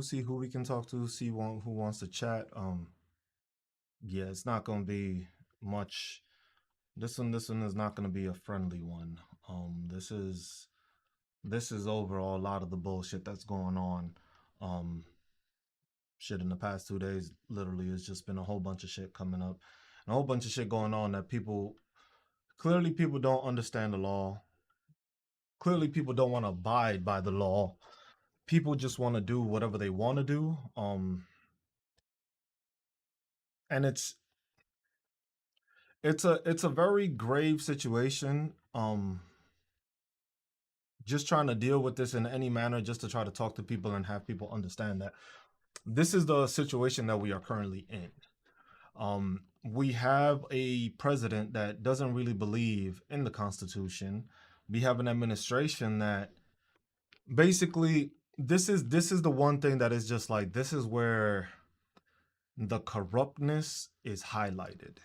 See who we can talk to, see who wants to chat. Yeah, it's not gonna be much. This one is not gonna be a friendly one. This is overall a lot of the bullshit that's going on. Um, Shit in the past 2 days, literally, it's just been a whole bunch of shit coming up, and a whole bunch of shit going on that people don't understand the law. Clearly, people don't want to abide by the law. People just want to do whatever they want to do. And it's a very grave situation. Just trying to deal with this in any manner, just to try to talk to people and have people understand that this is the situation that we are currently in. We have a president that doesn't really believe in the Constitution. We have an administration that basically this is the one thing that is just like, this is where the corruptness is highlighted.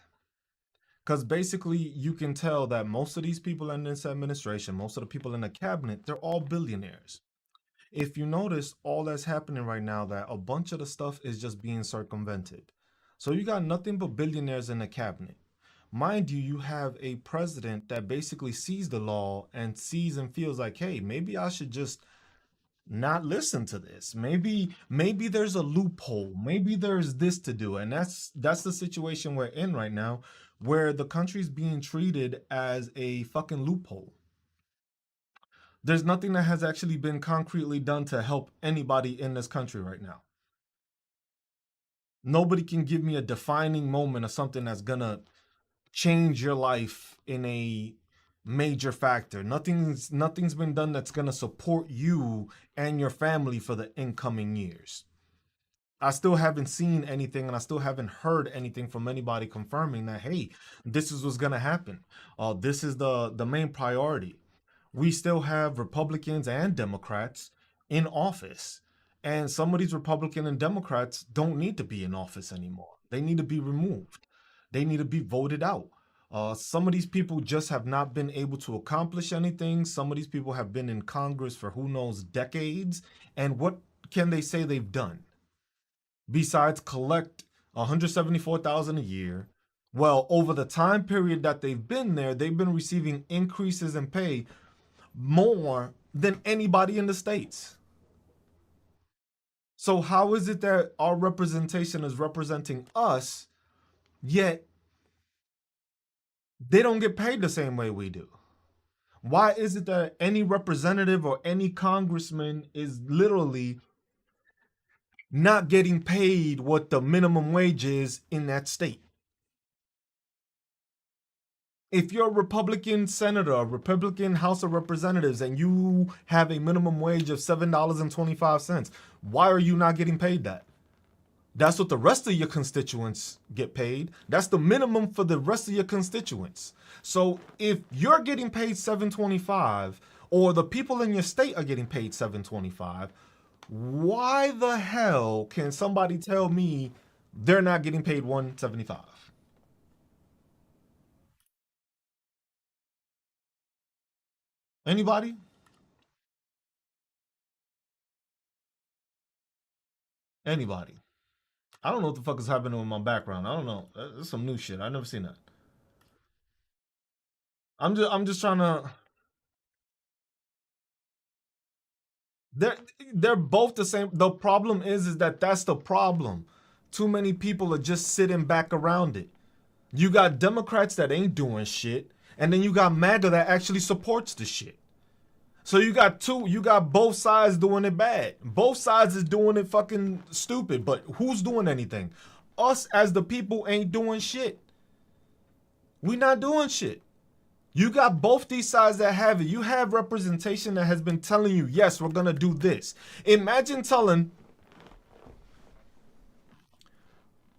Because basically, you can tell that most of these people in this administration, most of the people in the cabinet, they're all billionaires. If you notice, all that's happening right now, that a bunch of the stuff is just being circumvented. So you got nothing but billionaires in the cabinet. Mind you, you have a president that basically sees the law and sees and feels like, hey, maybe I should just not listen to this. Maybe there's a loophole. Maybe there's this to do. And that's the situation we're in right now, where the country's being treated as a fucking loophole. There's nothing that has actually been concretely done to help anybody in this country right now. Nobody can give me a defining moment of something that's gonna change your life in a major factor. Nothing's been done that's gonna support you and your family for the incoming years. I still haven't seen anything, and I still haven't heard anything from anybody confirming that, hey, this is what's gonna happen. This is the main priority. We still have Republicans and Democrats in office. And some of these Republican and Democrats don't need to be in office anymore. They need to be removed. They need to be voted out. Some of these people just have not been able to accomplish anything. Some of these people have been in Congress for who knows decades. And what can they say they've done besides collect 174,000 a year? Well, over the time period that they've been there, they've been receiving increases in pay more than anybody in the states. So how is it that our representation is representing us, yet they don't get paid the same way we do? Why is it that any representative or any congressman is literally not getting paid what the minimum wage is in that state? If you're a Republican senator, a Republican House of Representatives, and you have a minimum wage of $7.25, why are you not getting paid that? That's what the rest of your constituents get paid. That's the minimum for the rest of your constituents. So if you're getting paid $7.25, or the people in your state are getting paid $7.25, why the hell can somebody tell me they're not getting paid $1.75? Anybody? Anybody? I don't know what the fuck is happening with my background. I don't know. That's some new shit. I've never seen that. I'm just trying to. They're they're both the same. The problem is that that's the problem. Too many people are just sitting back around it. You got Democrats that ain't doing shit, and then you got MAGA that actually supports the shit. So you got both sides doing it bad. Both sides is doing it fucking stupid, but who's doing anything? Us as the people ain't doing shit. We not doing shit. You got both these sides that have it. You have representation that has been telling you, yes, we're gonna do this. Imagine telling,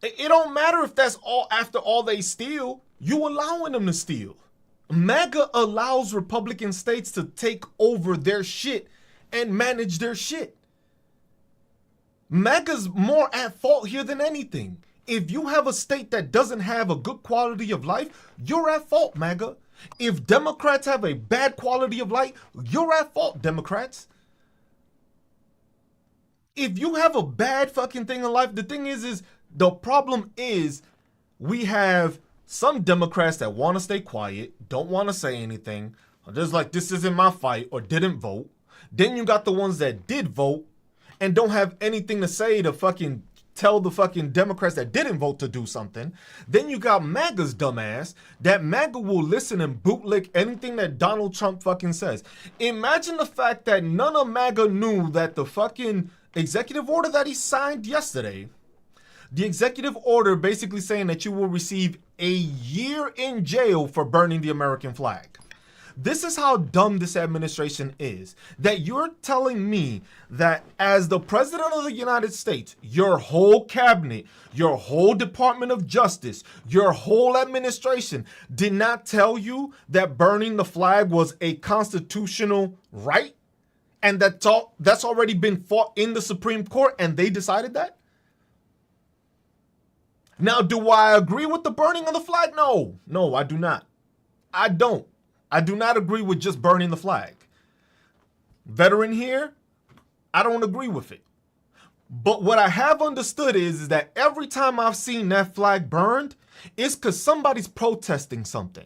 it don't matter if that's all after all they steal, you allowing them to steal. MAGA allows Republican states to take over their shit and manage their shit. MAGA's more at fault here than anything. If you have a state that doesn't have a good quality of life, you're at fault, MAGA. If Democrats have a bad quality of life, you're at fault, Democrats. If you have a bad fucking thing in life, the thing is the problem is we have some Democrats that want to stay quiet, don't want to say anything, or just like, this isn't my fight, or didn't vote. Then you got the ones that did vote and don't have anything to say to fucking tell the fucking Democrats that didn't vote to do something. Then you got MAGA's dumbass, that MAGA will listen and bootlick anything that Donald Trump fucking says. Imagine the fact that none of MAGA knew that the fucking executive order that he signed yesterday, the executive order basically saying that you will receive a year in jail for burning the American flag. This is how dumb this administration is. That you're telling me that as the president of the United States, your whole cabinet, your whole Department of Justice, your whole administration did not tell you that burning the flag was a constitutional right? And that's already been fought in the Supreme Court and they decided that? Now, do I agree with the burning of the flag? No, I do not. I don't. I do not agree with just burning the flag. Veteran here, I don't agree with it. But what I have understood is that every time I've seen that flag burned, it's because somebody's protesting something.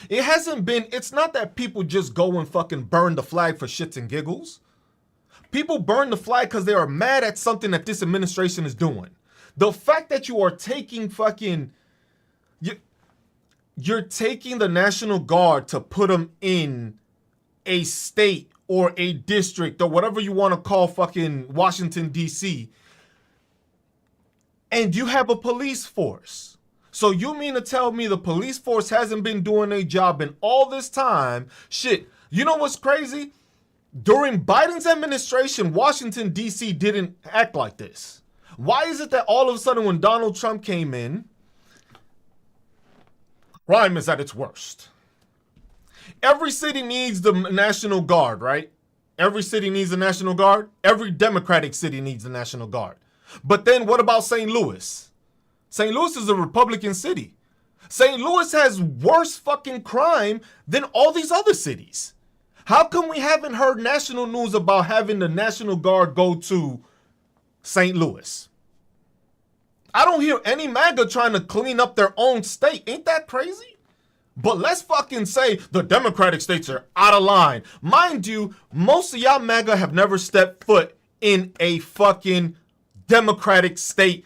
It's not that people just go and fucking burn the flag for shits and giggles. People burn the flag because they are mad at something that this administration is doing. The fact that you are taking fucking... You're taking the National Guard to put them in a state or a district or whatever you want to call fucking Washington, D.C. And you have a police force. So you mean to tell me the police force hasn't been doing their job in all this time? Shit, you know what's crazy? During Biden's administration, Washington, D.C. didn't act like this. Why is it that all of a sudden when Donald Trump came in, crime is at its worst? Every city needs the National Guard, right? Every city needs the National Guard. Every Democratic city needs the National Guard. But then what about St. Louis? St. Louis is a Republican city. St. Louis has worse fucking crime than all these other cities. How come we haven't heard national news about having the National Guard go to St. Louis? I don't hear any MAGA trying to clean up their own state. Ain't that crazy? But let's fucking say the Democratic states are out of line. Mind you, most of y'all MAGA have never stepped foot in a fucking Democratic state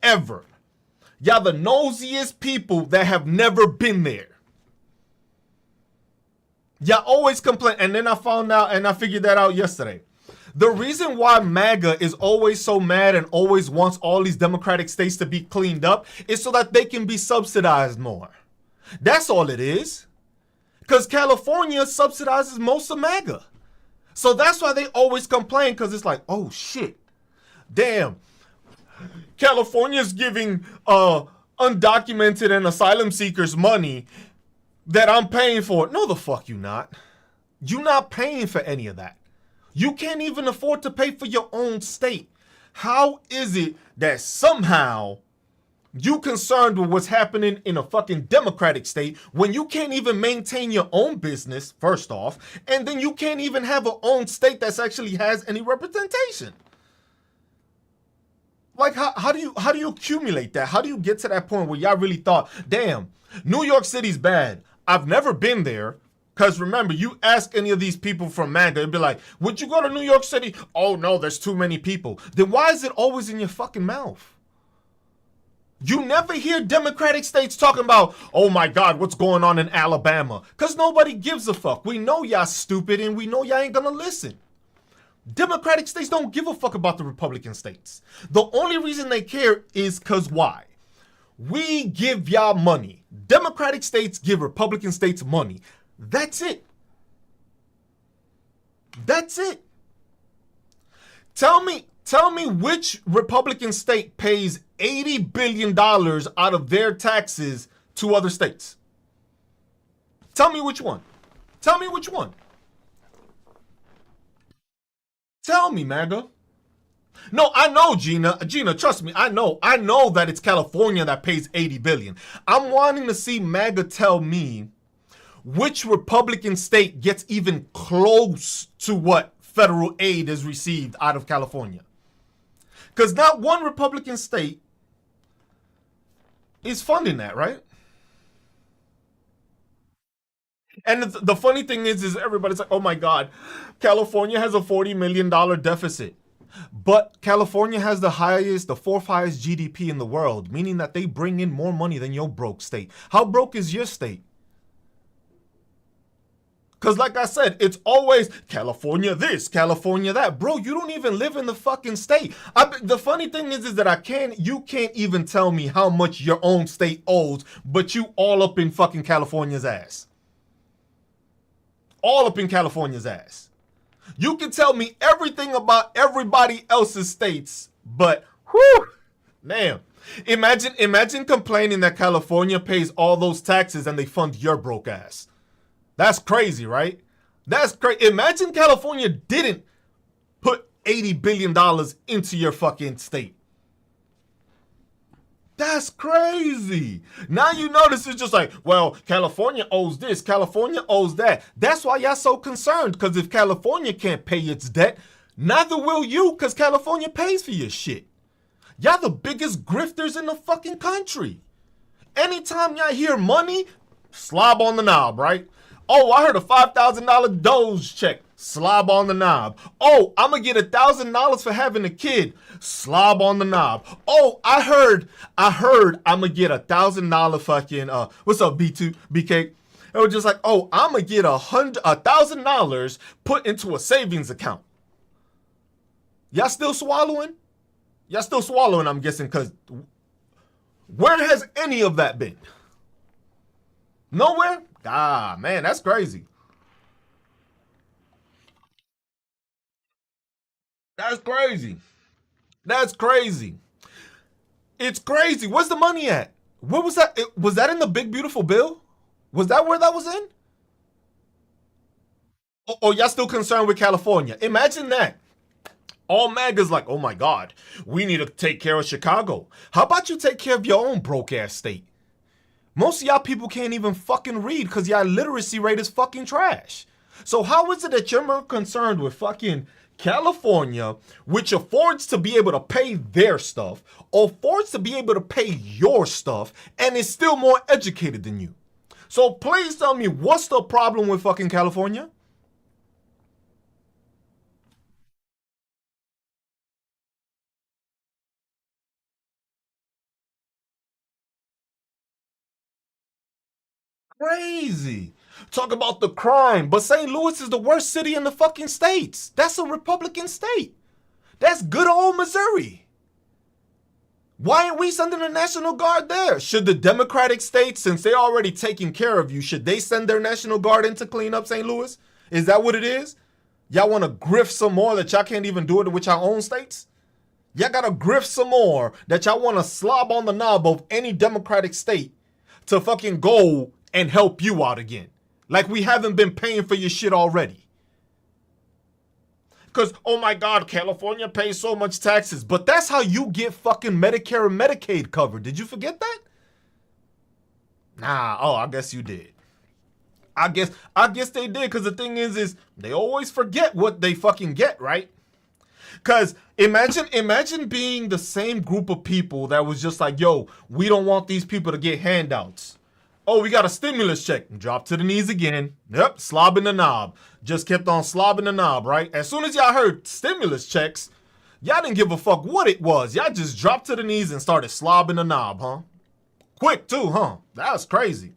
ever. Y'all the nosiest people that have never been there. Y'all always complain. And then I found out and I figured that out yesterday. The reason why MAGA is always so mad and always wants all these Democratic states to be cleaned up is so that they can be subsidized more. That's all it is. Because California subsidizes most of MAGA. So that's why they always complain, because it's like, oh shit, damn, California's giving undocumented and asylum seekers money that I'm paying for. No, the fuck you not. You're not paying for any of that. You can't even afford to pay for your own state. How is it that somehow you concerned with what's happening in a fucking Democratic state when you can't even maintain your own business, first off, and then you can't even have an own state that actually has any representation? Like, how do you accumulate that? How do you get to that point where y'all really thought, damn, New York City's bad. I've never been there. Because remember, you ask any of these people from MAGA, they'd be like, would you go to New York City? Oh no, there's too many people. Then why is it always in your fucking mouth? You never hear Democratic states talking about, oh my God, what's going on in Alabama? Because nobody gives a fuck. We know y'all stupid and we know y'all ain't gonna listen. Democratic states don't give a fuck about the Republican states. The only reason they care is because why? We give y'all money. Democratic states give Republican states money. That's it. That's it. Tell me which Republican state pays $80 billion out of their taxes to other states. Tell me which one. Tell me which one. Tell me, MAGA. No, I know, Gina. Gina, trust me, I know that it's California that pays $80 billion. I'm wanting to see MAGA tell me which Republican state gets even close to what federal aid is received out of California. Because not one Republican state is funding that, right? And the funny thing is everybody's like, oh my God, California has a $40 million deficit. But California has the fourth highest GDP in the world, meaning that they bring in more money than your broke state. How broke is your state? Because like I said, it's always California this, California that. Bro, you don't even live in the fucking state. The funny thing is that you can't even tell me how much your own state owes, but you all up in fucking California's ass. All up in California's ass. You can tell me everything about everybody else's states, but whew, damn. Imagine complaining that California pays all those taxes and they fund your broke ass. That's crazy, right? That's crazy. Imagine California didn't put $80 billion into your fucking state. That's crazy. Now you notice it's just like, well, California owes this, California owes that. That's why y'all so concerned, because if California can't pay its debt, neither will you, because California pays for your shit. Y'all the biggest grifters in the fucking country. Anytime y'all hear money, slob on the knob, right? Oh, I heard a $5,000 Doge check. Slob on the knob. Oh, I'm gonna get $1,000 for having a kid. Slob on the knob. Oh, I heard I'm gonna get $1,000 fucking what's up, B2 BK? It was just like, oh, I'm gonna get $1,000 put into a savings account. Y'all still swallowing? Y'all still swallowing, I'm guessing, because where has any of that been? Nowhere? Ah, man, that's crazy. That's crazy. That's crazy. It's crazy. Where's the money at? Where was that? Was that in the big beautiful bill? Was that where that was in? Oh, y'all still concerned with California? Imagine that. All MAGA's like, oh my God, we need to take care of Chicago. How about you take care of your own broke ass state? Most of y'all people can't even fucking read because y'all literacy rate is fucking trash. So how is it that you're more concerned with fucking California, which affords to be able to pay their stuff, affords to be able to pay your stuff, and is still more educated than you? So please tell me, what's the problem with fucking California? Crazy. Talk about the crime, but St. Louis is the worst city in the fucking states. That's a Republican state. That's good old Missouri. Why aren't we sending the National Guard there? Should the Democratic states, since they're already taking care of you, should they send their National Guard in to clean up St. Louis? Is that what it is? Y'all want to grift some more that y'all can't even do it with your own states? Y'all got to grift some more that y'all want to slob on the knob of any Democratic state to fucking go and help you out again. Like we haven't been paying for your shit already. Because, oh my God, California pays so much taxes. But that's how you get fucking Medicare and Medicaid covered. Did you forget that? Nah, oh, I guess you did. I guess they did, because the thing is they always forget what they fucking get, right? Because imagine being the same group of people that was just like, yo, we don't want these people to get handouts. Oh, we got a stimulus check. Drop to the knees again. Yep, slobbing the knob. Just kept on slobbing the knob, right? As soon as y'all heard stimulus checks, y'all didn't give a fuck what it was. Y'all just dropped to the knees and started slobbing the knob, huh? Quick too, huh? That was crazy.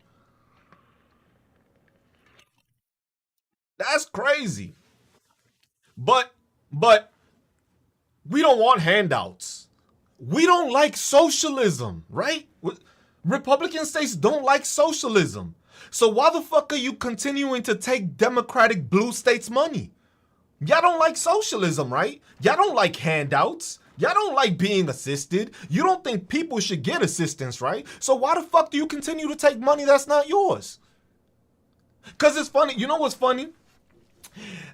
That's crazy. But we don't want handouts. We don't like socialism, right? Republican states don't like socialism. So why the fuck are you continuing to take Democratic blue states' money? Y'all don't like socialism, right? Y'all don't like handouts. Y'all don't like being assisted. You don't think people should get assistance, right? So why the fuck do you continue to take money that's not yours? Because it's funny. You know what's funny?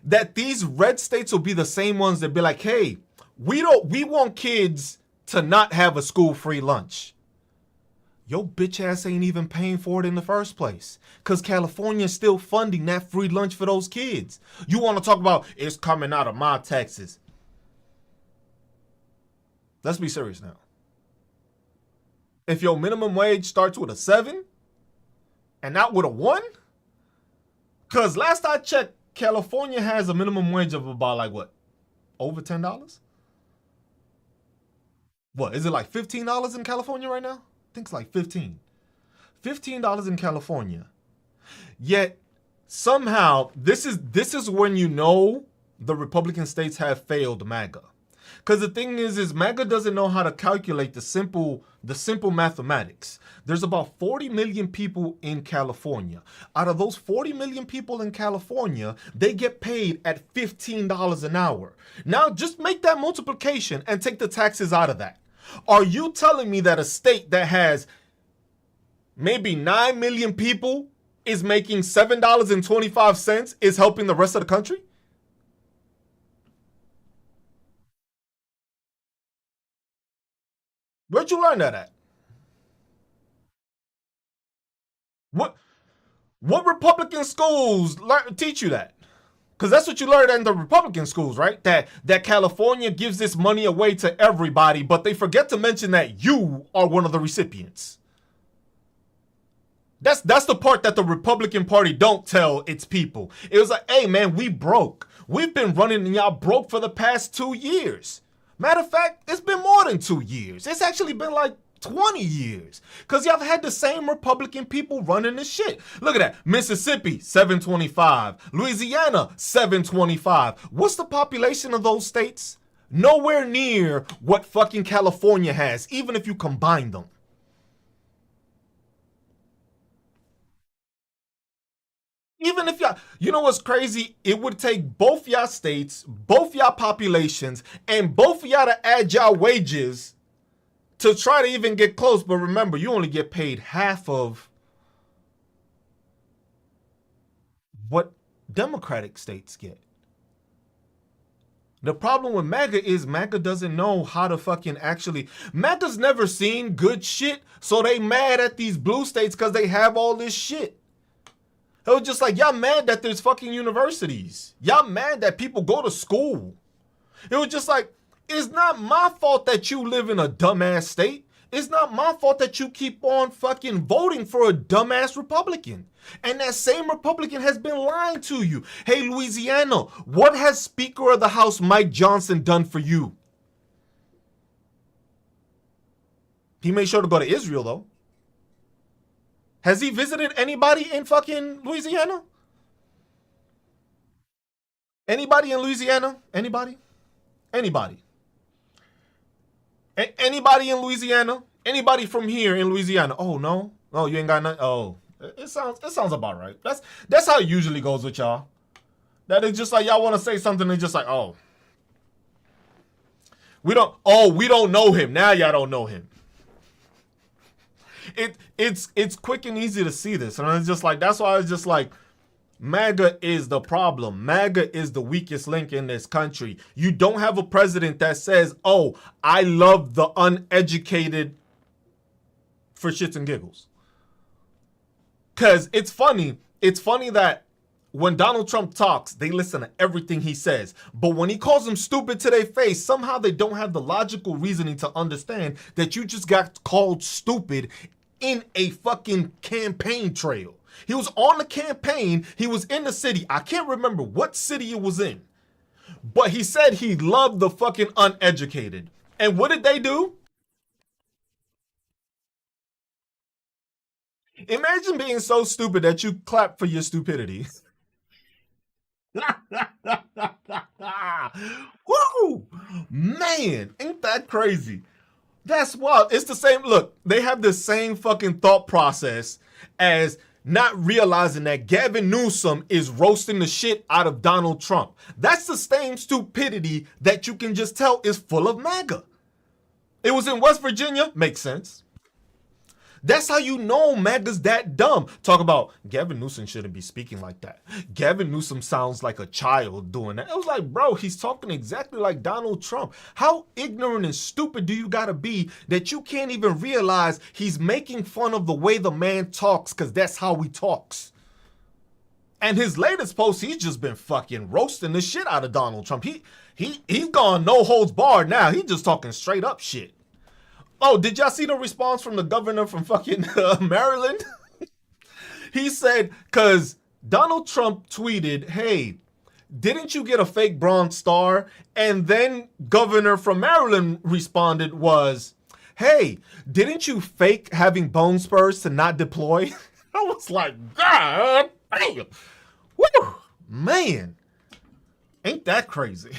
That these red states will be the same ones that be like, hey, we want kids to not have a school free lunch. Your bitch ass ain't even paying for it in the first place. Cause California's still funding that free lunch for those kids. You want to talk about it's coming out of my taxes. Let's be serious now. If your minimum wage starts with a 7 and not with a 1, cause last I checked, California has a minimum wage of about like what? Over $10? What, is it like $15 in California right now? I think it's like 15. $15 in California. Yet somehow this is when you know the Republican states have failed MAGA. Because the thing is MAGA doesn't know how to calculate the simple mathematics. There's about 40 million people in California. Out of those 40 million people in California, they get paid at $15 an hour. Now just make that multiplication and take the taxes out of that. Are you telling me that a state that has maybe 9 million people is making $7.25 is helping the rest of the country? Where'd you learn that at? What Republican schools teach you that? Because that's what you learned in the Republican schools, right? That California gives this money away to everybody, but they forget to mention that you are one of the recipients. That's the part that the Republican Party don't tell its people. It was like, hey man, we broke. We've been running and y'all broke for the past 2 years. Matter of fact, it's been more than 2 years. It's actually been like 20 years. Because y'all have had the same Republican people running this shit. Look at that. Mississippi, 725. Louisiana, 725. What's the population of those states? Nowhere near what fucking California has, even if you combine them. Even if y'all, you know what's crazy? It would take both y'all states, both y'all populations, and both of y'all to add y'all wages to try to even get close. But remember, you only get paid half of what Democratic states get. The problem with MAGA is MAGA doesn't know how to fucking actually. MAGA's never seen good shit, so they mad at these blue states because they have all this shit. It was just like, y'all mad that there's fucking universities. Y'all mad that people go to school. It was just like, it's not my fault that you live in a dumbass state. It's not my fault that you keep on fucking voting for a dumbass Republican. And that same Republican has been lying to you. Hey, Louisiana, what has Speaker of the House Mike Johnson done for you? He made sure to go to Israel, though. Has he visited anybody in fucking Louisiana? Anybody in Louisiana? Anybody? Anybody? Anybody in Louisiana? Anybody from here in Louisiana? Oh no, no, you ain't got nothing. Oh, it sounds about right. That's how it usually goes with y'all. That is just like y'all want to say something and just like, oh, we don't know him. Now y'all don't know him. It's quick and easy to see this, and it's just like, that's why I was just like, MAGA is the problem. MAGA is the weakest link in this country. You don't have a president that says, oh, I love the uneducated for shits and giggles. Because it's funny that when Donald Trump talks, they listen to everything he says. But when he calls them stupid to their face, somehow they don't have the logical reasoning to understand that you just got called stupid in a fucking campaign trail. He was on the campaign. He was in the city. I can't remember what city it was in. But he said he loved the fucking uneducated. And what did they do? Imagine being so stupid that you clap for your stupidity. Woo! Man, ain't that crazy? That's wild. It's the same. Look, they have the same fucking thought process as not realizing that Gavin Newsom is roasting the shit out of Donald Trump. That's the same stupidity that you can just tell is full of MAGA. It was in West Virginia. Makes sense. That's how you know MAGA's that dumb. Talk about Gavin Newsom shouldn't be speaking like that. Gavin Newsom sounds like a child doing that. It was like, bro, he's talking exactly like Donald Trump. How ignorant and stupid do you gotta be that you can't even realize he's making fun of the way the man talks, because that's how he talks. And his latest post, he's just been fucking roasting the shit out of Donald Trump. He's gone no holds barred now. He's just talking straight up shit. Oh, did y'all see the response from the governor from fucking Maryland? He said, because Donald Trump tweeted, hey, didn't you get a fake Bronze Star? And then governor from Maryland responded was, hey, didn't you fake having bone spurs to not deploy? I was like, God damn. Woo, man. Ain't that crazy?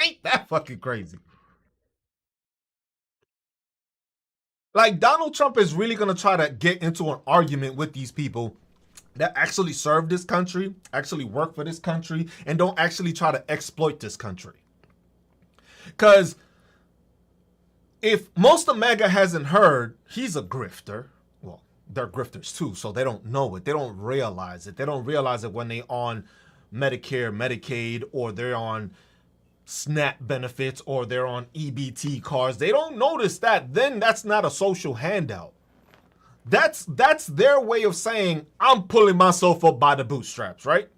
Ain't that fucking crazy? Like, Donald Trump is really going to try to get into an argument with these people that actually serve this country, actually work for this country, and don't actually try to exploit this country. Because if most of MAGA hasn't heard, he's a grifter. Well, they're grifters too, so they don't know it. They don't realize it. They don't realize it when they're on Medicare, Medicaid, or they're on SNAP benefits, or they're on EBT cards. They don't notice that. Then that's not a social handout. That's their way of saying, I'm pulling myself up by the bootstraps, right?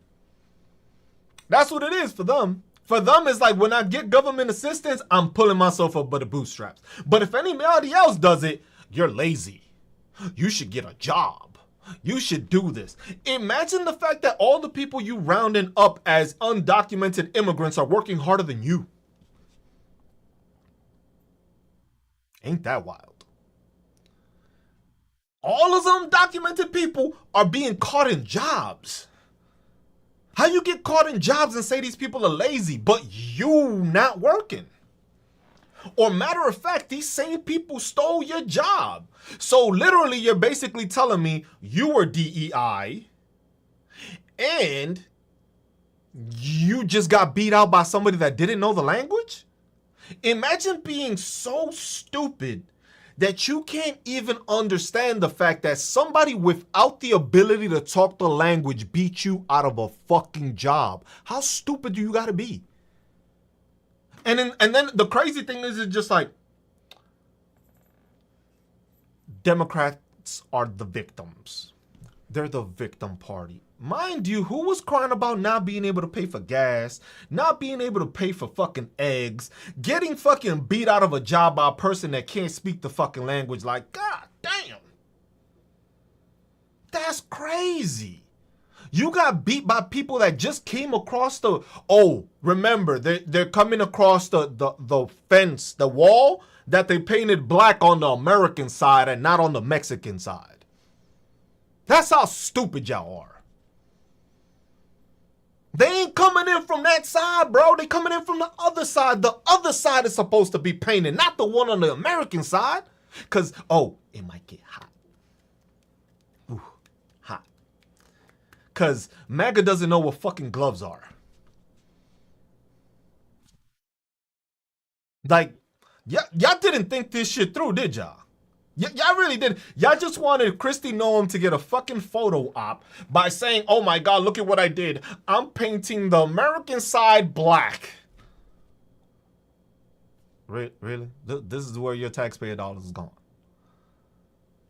That's what it is for them. For them, it's like, when I get government assistance, I'm pulling myself up by the bootstraps. But if anybody else does it, you're lazy. You should get a job. You should do this. Imagine the fact that all the people you rounding up as undocumented immigrants are working harder than you. Ain't that wild? All of them undocumented people are being caught in jobs. How you get caught in jobs and say these people are lazy, but you not working? Or matter of fact, these same people stole your job. So literally, you're basically telling me you were DEI and you just got beat out by somebody that didn't know the language? Imagine being so stupid that you can't even understand the fact that somebody without the ability to talk the language beat you out of a fucking job. How stupid do you gotta be? And then the crazy thing is, it's just like, Democrats are the victims. They're the victim party. Mind you, who was crying about not being able to pay for gas, not being able to pay for fucking eggs, getting fucking beat out of a job by a person that can't speak the fucking language? Like, God damn. That's crazy. You got beat by people that just came across the, oh, remember, they're coming across the fence, the wall that they painted black on the American side and not on the Mexican side. That's how stupid y'all are. They ain't coming in from that side, bro. They coming in from the other side. The other side is supposed to be painted, not the one on the American side. Because, oh, it might get hot. Ooh, hot. Because MAGA doesn't know what fucking gloves are. Like, y'all didn't think this shit through, did y'all? Y'all really did. Y'all just wanted Kristi Noem to get a fucking photo op by saying, oh my God, look at what I did. I'm painting the American side black. Really? This is where your taxpayer dollars is gone.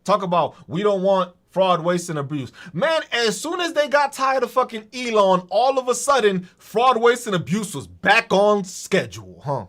Talk about, we don't want fraud, waste, and abuse. Man, as soon as they got tired of fucking Elon, all of a sudden, fraud, waste, and abuse was back on schedule, huh?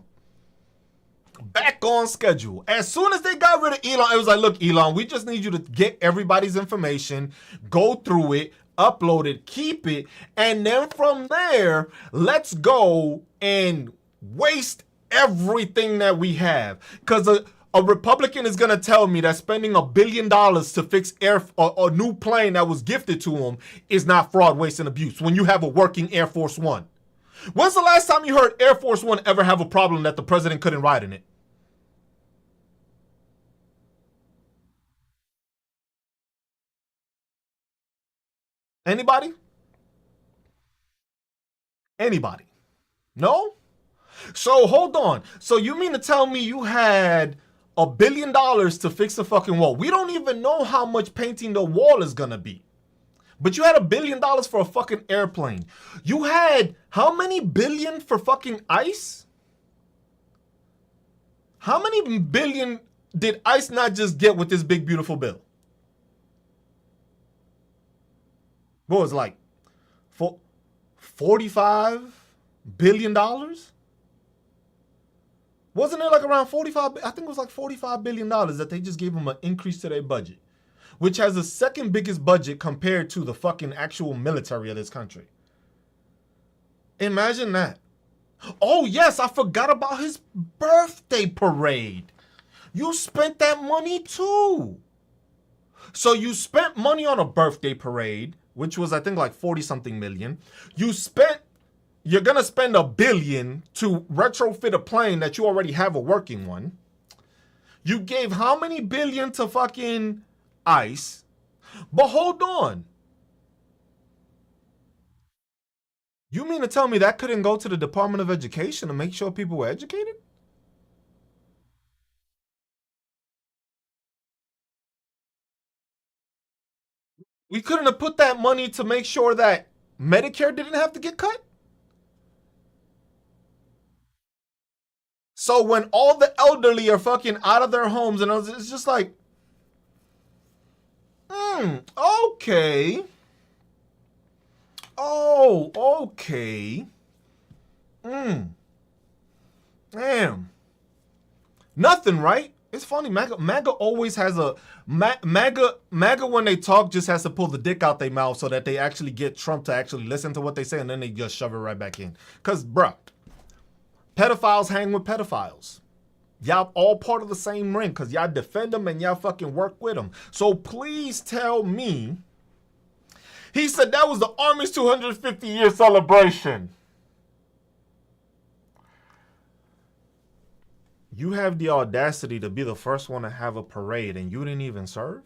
Back on schedule. As soon as they got rid of Elon, it was like, look, Elon, we just need you to get everybody's information, go through it, upload it, keep it, and then from there, let's go and waste everything that we have. Because a Republican is going to tell me that spending $1 billion to fix a new plane that was gifted to him is not fraud, waste, and abuse when you have a working Air Force One. When's the last time you heard Air Force One ever have a problem that the president couldn't ride in it? Anybody? Anybody? No? So hold on. So you mean to tell me you had $1 billion to fix the fucking wall. We don't even know how much painting the wall is gonna be. But you had $1 billion for a fucking airplane. You had how many billion for fucking ICE? How many billion did ICE not just get with this big beautiful bill? What was it, like $45 billion? Wasn't it like around 45? I think it was like $45 billion that they just gave them an increase to their budget, which has the second biggest budget compared to the fucking actual military of this country. Imagine that. Oh, yes, I forgot about his birthday parade. You spent that money too. So you spent money on a birthday parade, which was, I think, like 40-something million. You're going to spend $1 billion to retrofit a plane that you already have a working one. You gave how many billion to fucking ICE? But hold on. You mean to tell me that couldn't go to the Department of Education to make sure people were educated? We couldn't have put that money to make sure that Medicare didn't have to get cut? So when all the elderly are fucking out of their homes, and it's just like, okay. Oh, okay. Damn. Nothing, right? It's funny. MAGA always has a MAGA when they talk just has to pull the dick out their mouth so that they actually get Trump to actually listen to what they say, and then they just shove it right back in. Cause bruh, pedophiles hang with pedophiles. Y'all all part of the same ring because y'all defend them and y'all fucking work with them. So please tell me. He said that was the Army's 250-year celebration. You have the audacity to be the first one to have a parade and you didn't even serve?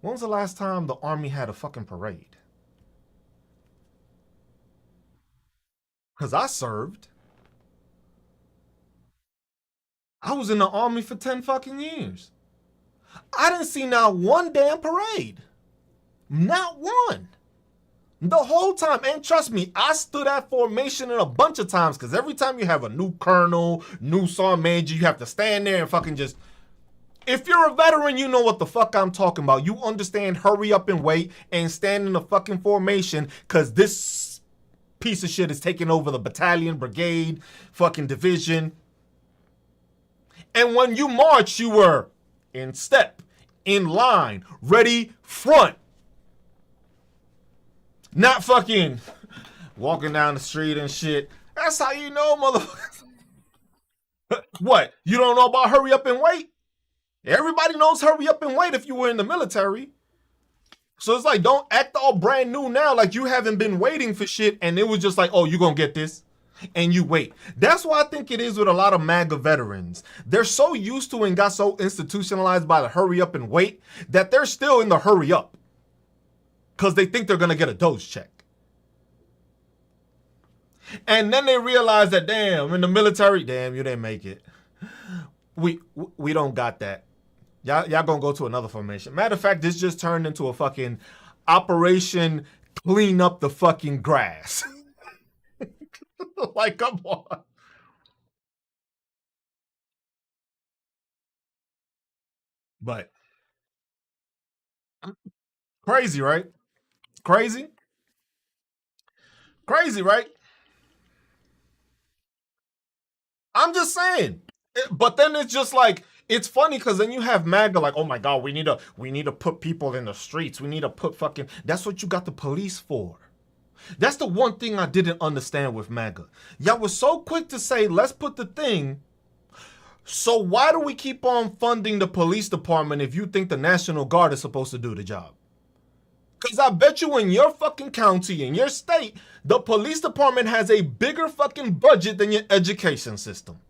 When was the last time the Army had a fucking parade? Because I served. I was in the Army for 10 fucking years. I didn't see not one damn parade. Not one. The whole time. And trust me, I stood at formation in a bunch of times because every time you have a new colonel, new sergeant major, you have to stand there and fucking just... If you're a veteran, you know what the fuck I'm talking about. You understand hurry up and wait and stand in the fucking formation because this piece of shit is taking over the battalion, brigade, fucking division. And when you march, you were in step, in line, ready, front. Not fucking walking down the street and shit. That's how you know, motherfuckers. What? You don't know about hurry up and wait? Everybody knows hurry up and wait if you were in the military. So it's like, don't act all brand new now like you haven't been waiting for shit and it was just like, oh, you gonna get this? And you wait. That's why I think it is with a lot of MAGA veterans. They're so used to and got so institutionalized by the hurry up and wait that they're still in the hurry up. Because they think they're going to get a dose check. And then they realize that, damn, in the military, damn, you didn't make it. We don't got that. Y'all going to go to another formation. Matter of fact, this just turned into a fucking operation clean up the fucking grass. Like, come on. But crazy, right? Crazy? Crazy, right? I'm just saying. But then it's just like, it's funny because then you have MAGA like, oh my God, we need to put people in the streets. We need to put fucking, that's what you got the police for. That's the one thing I didn't understand with MAGA. Y'all was so quick to say, let's put the thing. So why do we keep on funding the police department if you think the National Guard is supposed to do the job? Because I bet you in your fucking county, in your state, the police department has a bigger fucking budget than your education system.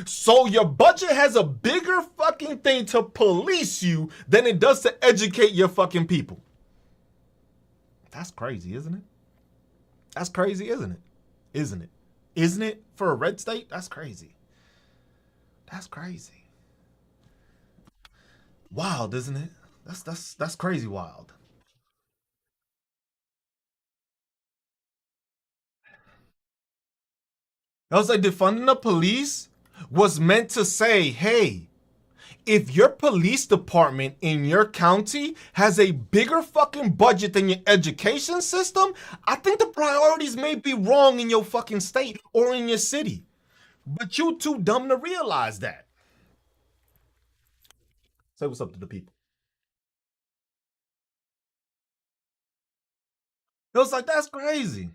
So your budget has a bigger fucking thing to police you than it does to educate your fucking people. That's crazy, isn't it? That's crazy, isn't it? Isn't it? Isn't it for a red state? That's crazy. That's crazy. Wild, isn't it? That's crazy wild. I was like, defunding the police was meant to say, hey, if your police department in your county has a bigger fucking budget than your education system, I think the priorities may be wrong in your fucking state or in your city. But you too dumb to realize that. Say what's up to the people. It was like, that's crazy.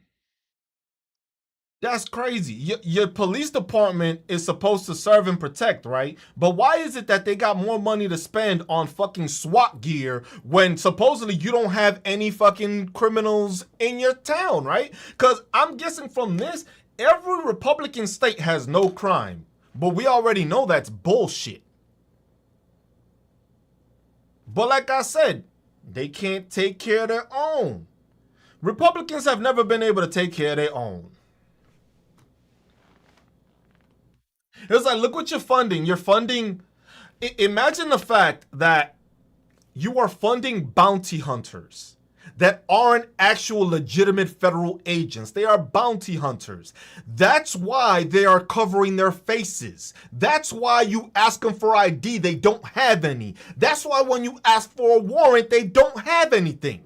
That's crazy. Your police department is supposed to serve and protect, right? But why is it that they got more money to spend on fucking SWAT gear when supposedly you don't have any fucking criminals in your town, right? Because I'm guessing from this, every Republican state has no crime. But we already know that's bullshit. But like I said, they can't take care of their own. Republicans have never been able to take care of their own. It was like, look what you're funding. You're funding. Imagine the fact that you are funding bounty hunters that aren't actual legitimate federal agents. They are bounty hunters. That's why they are covering their faces. That's why you ask them for ID, they don't have any. That's why when you ask for a warrant, they don't have anything.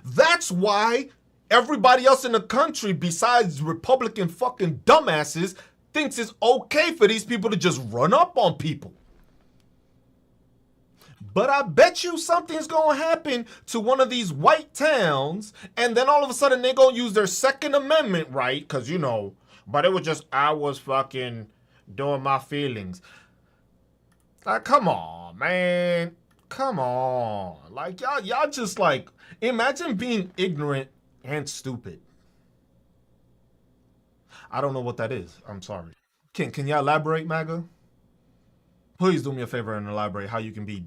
That's why everybody else in the country, besides Republican fucking dumbasses, thinks it's okay for these people to just run up on people. But I bet you something's gonna happen to one of these white towns, and then all of a sudden they gonna use their Second Amendment right, because you know, but it was just, I was fucking doing my feelings. Like, come on, man. Come on. Like, y'all just like, imagine being ignorant and stupid. I don't know what that is. I'm sorry. Can y'all elaborate, MAGA? Please do me a favor and elaborate how you can be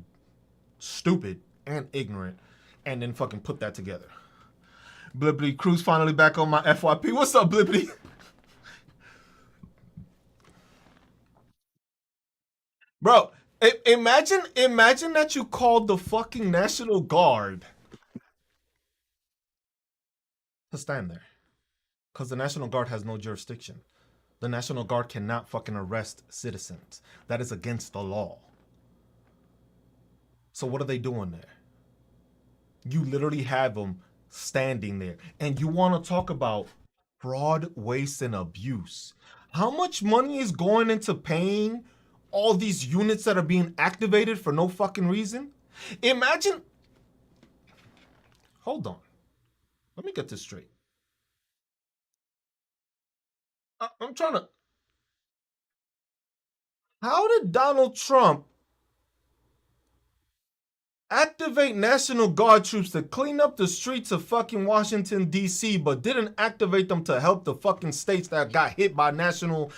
stupid and ignorant and then fucking put that together. Blippity, Cruz finally back on my FYP. What's up, Blippity? Bro, imagine that you called the fucking National Guard to stand there. Because the National Guard has no jurisdiction. The National Guard cannot fucking arrest citizens. That is against the law. So what are they doing there? You literally have them standing there. And you want to talk about fraud, waste, and abuse. How much money is going into paying all these units that are being activated for no fucking reason? Imagine. Hold on. Let me get this straight. I'm trying to. How did Donald Trump activate National Guard troops to clean up the streets of fucking Washington, D.C., but didn't activate them to help the fucking states that got hit by natural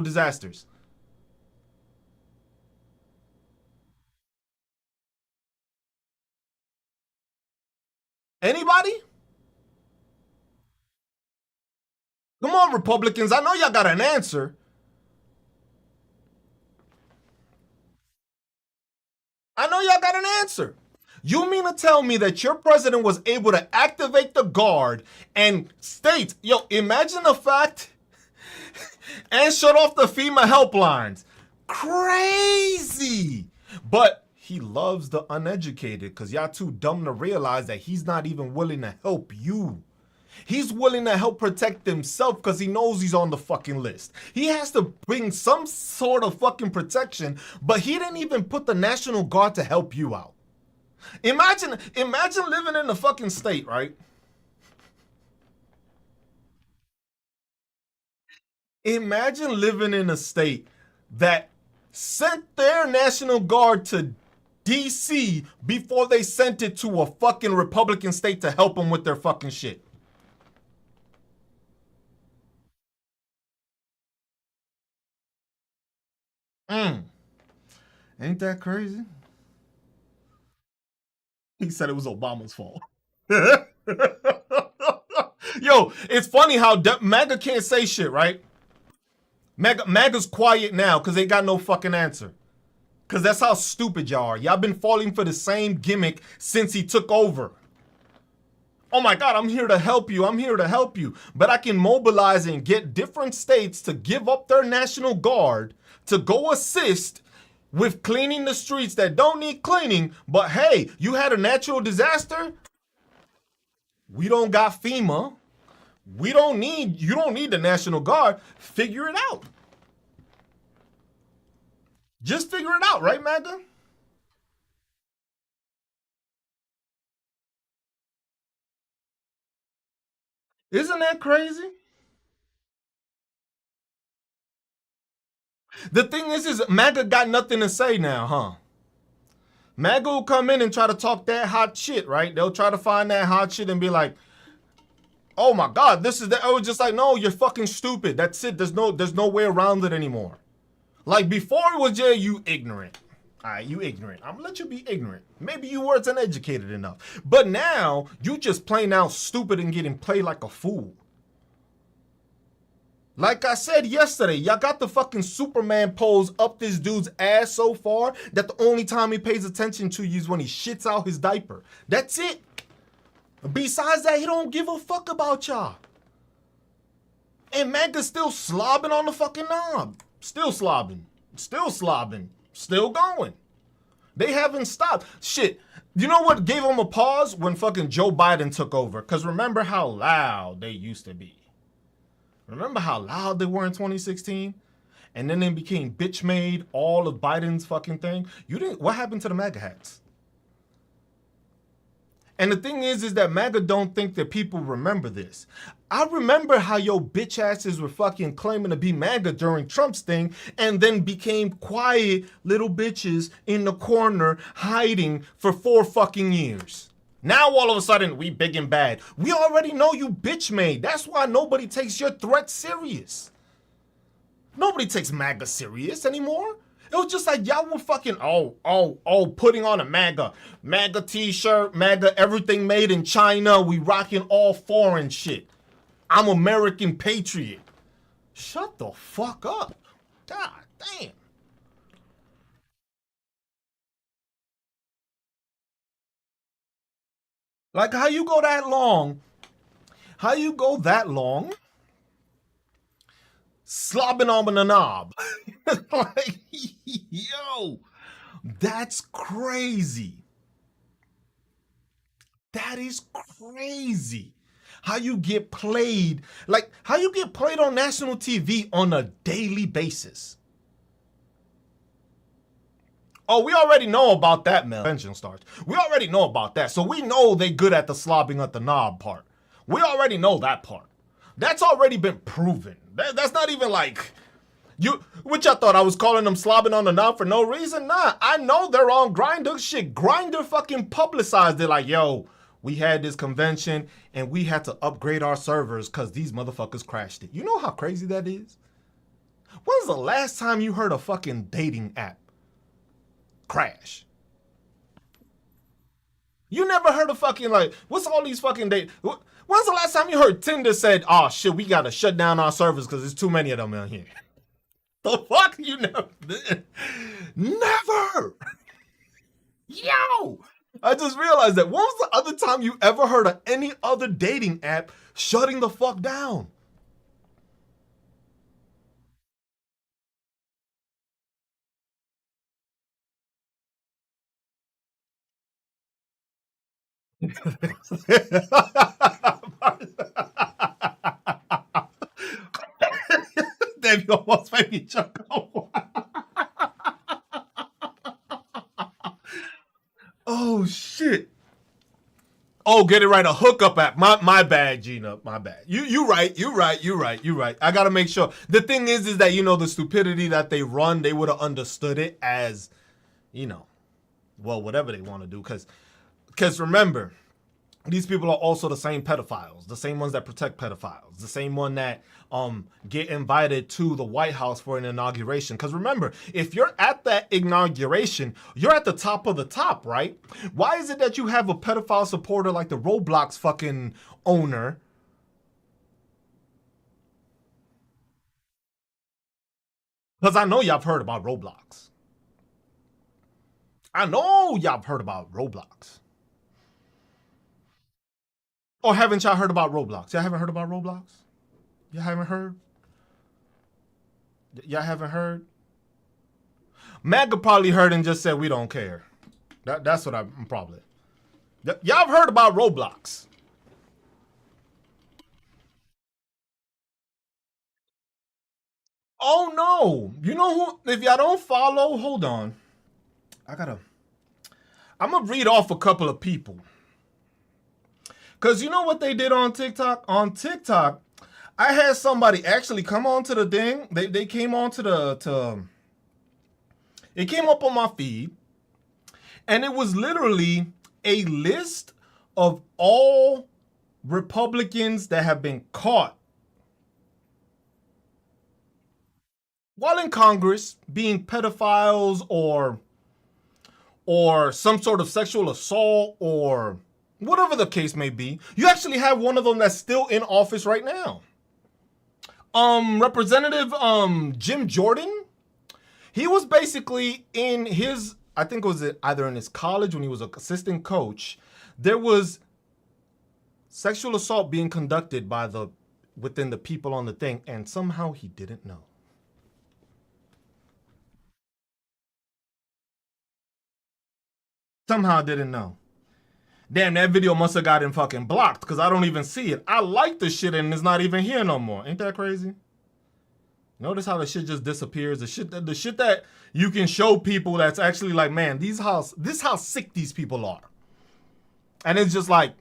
disasters? Anybody? Come on, Republicans. I know y'all got an answer. I know y'all got an answer. You mean to tell me that your president was able to activate the guard and state, yo, imagine the fact, and shut off the FEMA helplines. Crazy. But he loves the uneducated because y'all too dumb to realize that he's not even willing to help you. He's willing to help protect himself because he knows he's on the fucking list. He has to bring some sort of fucking protection, but he didn't even put the National Guard to help you out. Imagine living in the fucking state, right? Imagine living in a state that sent their National Guard to DC before they sent it to a fucking Republican state to help them with their fucking shit. Ain't that crazy? He said it was Obama's fault. Yo, it's funny how MAGA can't say shit, right? MAGA's quiet now because they got no fucking answer. Because that's how stupid y'all are. Y'all been falling for the same gimmick since he took over. Oh my God, I'm here to help you. I'm here to help you. But I can mobilize and get different states to give up their National Guard to go assist with cleaning the streets that don't need cleaning. But hey, you had a natural disaster? We don't got FEMA. You don't need the National Guard. Figure it out. Just figure it out, right, MAGA? Isn't that crazy? The thing is MAGA got nothing to say now, huh? MAGA will come in and try to talk that hot shit, right? They'll try to find that hot shit and be like, "Oh my God, this is that." I was just like, "No, you're fucking stupid. That's it. There's no way around it anymore." Like before it was, yeah, you ignorant. All right, you ignorant. I'm gonna let you be ignorant. Maybe you weren't uneducated enough. But now you just plain out stupid and getting played like a fool. Like I said yesterday, y'all got the fucking Superman pose up this dude's ass so far that the only time he pays attention to you is when he shits out his diaper. That's it. Besides that, he don't give a fuck about y'all. And MAGA's still slobbing on the fucking knob. Still slobbing. Still slobbing. Still going. They haven't stopped. Shit. You know what gave them a pause? When fucking Joe Biden took over. Because remember how loud they used to be. Remember how loud they were in 2016? And then they became bitch made, all of Biden's fucking thing. What happened to the MAGA hats? And the thing is that MAGA don't think that people remember this. I remember how your bitch asses were fucking claiming to be MAGA during Trump's thing and then became quiet little bitches in the corner hiding for 4 fucking years. Now all of a sudden we big and bad. We already know you bitch made. That's why nobody takes your threat serious. Nobody takes MAGA serious anymore. It was just like y'all were fucking putting on a MAGA t-shirt, MAGA everything made in China. We rocking all foreign shit. I'm American patriot. Shut the fuck up. God damn. Like how you go that long? How you go that long? Slobbing on the knob. Like, yo, that's crazy. That is crazy. How you get played, like how you get played on national TV on a daily basis. Oh, we already know about that, Mel. Pension starts. We already know about that. So we know they good at the slobbing at the knob part. We already know that part. That's already been proven. That's not even like what y'all thought I was calling them slobbing on the knob for no reason? Nah, I know they're on Grindr. Shit, Grindr fucking publicized it like, yo, we had this convention and we had to upgrade our servers because these motherfuckers crashed it. You know how crazy that is? When's the last time you heard a fucking dating app crash? You never heard of fucking like, what's all these fucking date? When's the last time you heard Tinder said, oh shit, we gotta shut down our servers because there's too many of them out here? The fuck? You never did? Never! Yo! I just realized that. When was the other time you ever heard of any other dating app shutting the fuck down? Damn, you almost made me chuckle. Oh shit. Oh, get it right. A hookup app. My bad, Gina. My bad. You right. You right. You right. You right. I gotta make sure. The thing is that the stupidity that they run, they would have understood it as, well, whatever they want to do. Because remember, these people are also the same pedophiles, the same ones that protect pedophiles, the same one that get invited to the White House for an inauguration. Because remember, if you're at that inauguration, you're at the top of the top, right? Why is it that you have a pedophile supporter like the Roblox fucking owner Because I know y'all have heard about Roblox. I know y'all have heard about Roblox. Or haven't y'all heard about Roblox? Y'all haven't heard about Roblox? Y'all haven't heard? Y'all haven't heard? MAGA probably heard and just said we don't care. That's what I'm probably. Y'all have heard about Roblox. Oh no. You know who? If y'all don't follow, hold on. I gotta. I'm gonna read off a couple of people. Cause you know what they did on TikTok? On TikTok, I had somebody actually come onto the thing. They came onto the it came up on my feed, and it was literally a list of all Republicans that have been caught while in Congress being pedophiles or some sort of sexual assault or whatever the case may be. You actually have one of them that's still in office right now. Representative Jim Jordan, he was basically in his, I think it was either in his college when he was an assistant coach, there was sexual assault being conducted by within the people on the thing, and somehow he didn't know. Somehow didn't know. Damn, that video must have gotten fucking blocked because I don't even see it. I like the shit and it's not even here no more. Ain't that crazy? Notice how the shit just disappears. The shit that you can show people that's actually like, man, this how sick these people are. And it's just like,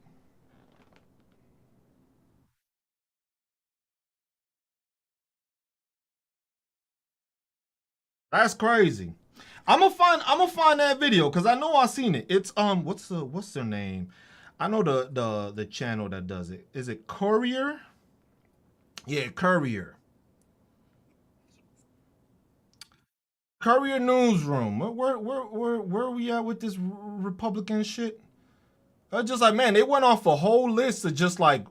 that's crazy. I'm gonna find that video because I know I seen it. It's what's their name? I know the channel that does it. Is it Courier? Yeah, Courier. Courier Newsroom. Where are we at with this Republican shit? Just like, man, they went off a whole list of just like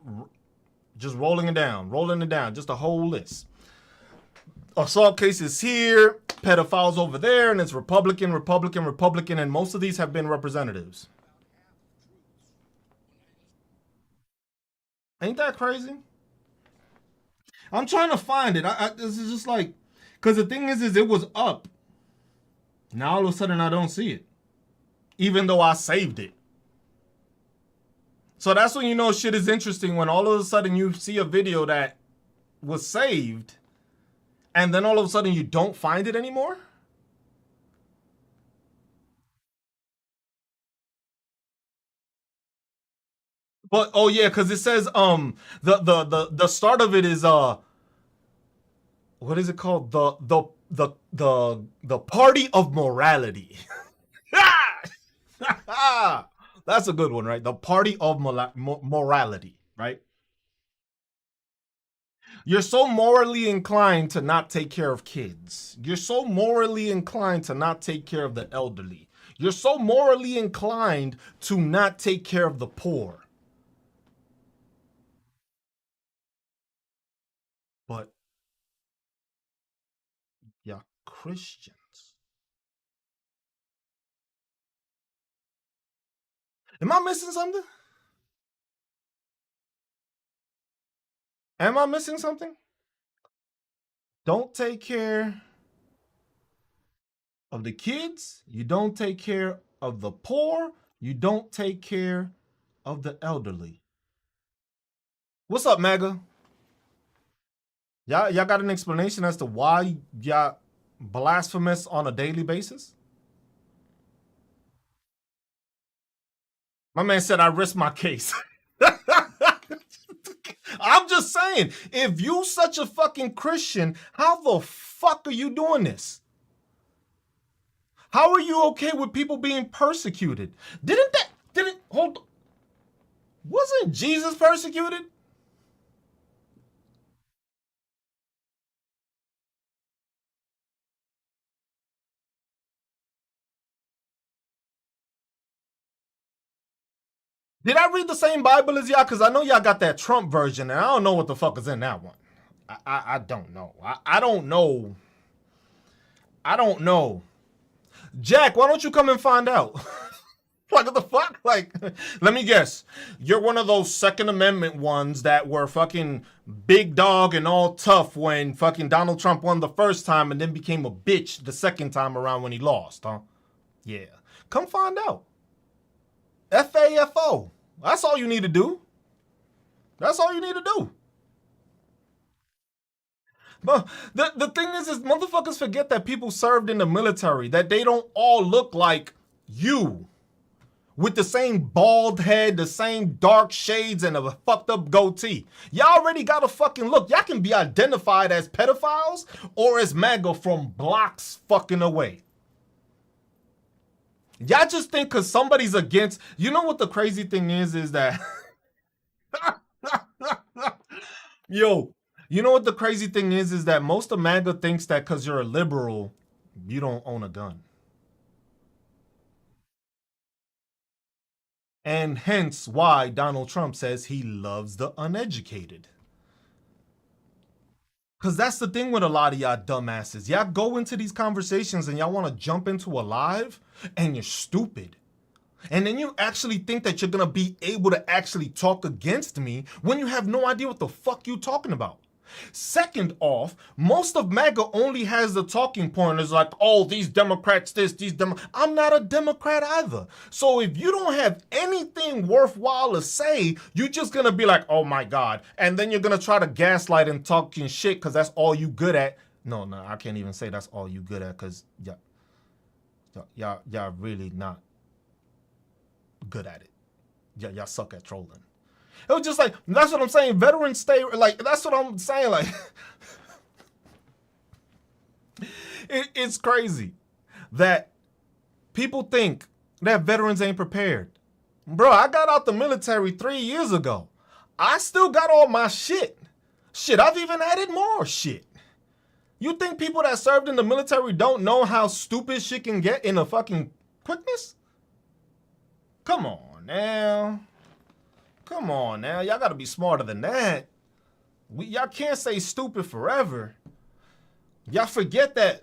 just rolling it down, just a whole list. Assault cases here, pedophiles over there, and it's Republican, Republican, Republican, and most of these have been representatives. Ain't that crazy? I'm trying to find it. This is just like, because the thing is it was up. Now all of a sudden I don't see it, even though I saved it. So that's when you know shit is interesting, when all of a sudden you see a video that was saved, and then all of a sudden you don't find it anymore. But oh yeah, because it says the start of it is what is it called, the party of morality. That's a good one, right? The party of morality, right? You're so morally inclined to not take care of kids. You're so morally inclined to not take care of the elderly. You're so morally inclined to not take care of the poor. But yeah, Christians. Am I missing something? Am I missing something? Don't take care of the kids. You don't take care of the poor. You don't take care of the elderly. What's up, MAGA? Y'all got an explanation as to why y'all blasphemous on a daily basis? My man said I risk my case. I'm just saying, if you such a fucking Christian, how the fuck are you doing this? How are you okay with people being persecuted? Didn't hold, wasn't Jesus persecuted? Did I read the same Bible as y'all? Because I know y'all got that Trump version, and I don't know what the fuck is in that one. I don't know. I don't know. I don't know. Jack, why don't you come and find out? Like, what the fuck? Like, let me guess. You're one of those Second Amendment ones that were fucking big dog and all tough when fucking Donald Trump won the first time and then became a bitch the second time around when he lost, huh? Yeah. Come find out. FAFO. That's all you need to do. That's all you need to do. But the thing is motherfuckers forget that people served in the military, that they don't all look like you. With the same bald head, the same dark shades, and a fucked up goatee. Y'all already got a fucking look. Y'all can be identified as pedophiles or as MAGA from blocks fucking away. Y'all just think because somebody's against. You know what the crazy thing is that. Yo, you know what the crazy thing is that most of MAGA thinks that because you're a liberal, you don't own a gun. And hence why Donald Trump says he loves the uneducated. Because that's the thing with a lot of y'all dumbasses. Y'all go into these conversations and y'all want to jump into a live and you're stupid. And then you actually think that you're going to be able to actually talk against me when you have no idea what the fuck you talking about. Second off, most of MAGA only has the talking point is like, oh, these Democrats, I'm not a Democrat either. So if you don't have anything worthwhile to say, you're just gonna be like, oh my God. And then you're gonna try to gaslight and talking shit because that's all you good at. No, I can't even say that's all you good at because y'all really not good at it. Y'all suck at trolling. It was just like, that's what I'm saying. Veterans stay, like, that's what I'm saying. Like, it's crazy that people think that veterans ain't prepared. Bro, I got out the military 3 years ago. I still got all my shit. Shit, I've even added more shit. You think people that served in the military don't know how stupid shit can get in a fucking quickness? Come on now. Come on now. Y'all gotta be smarter than that. Y'all can't say stupid forever. Y'all forget that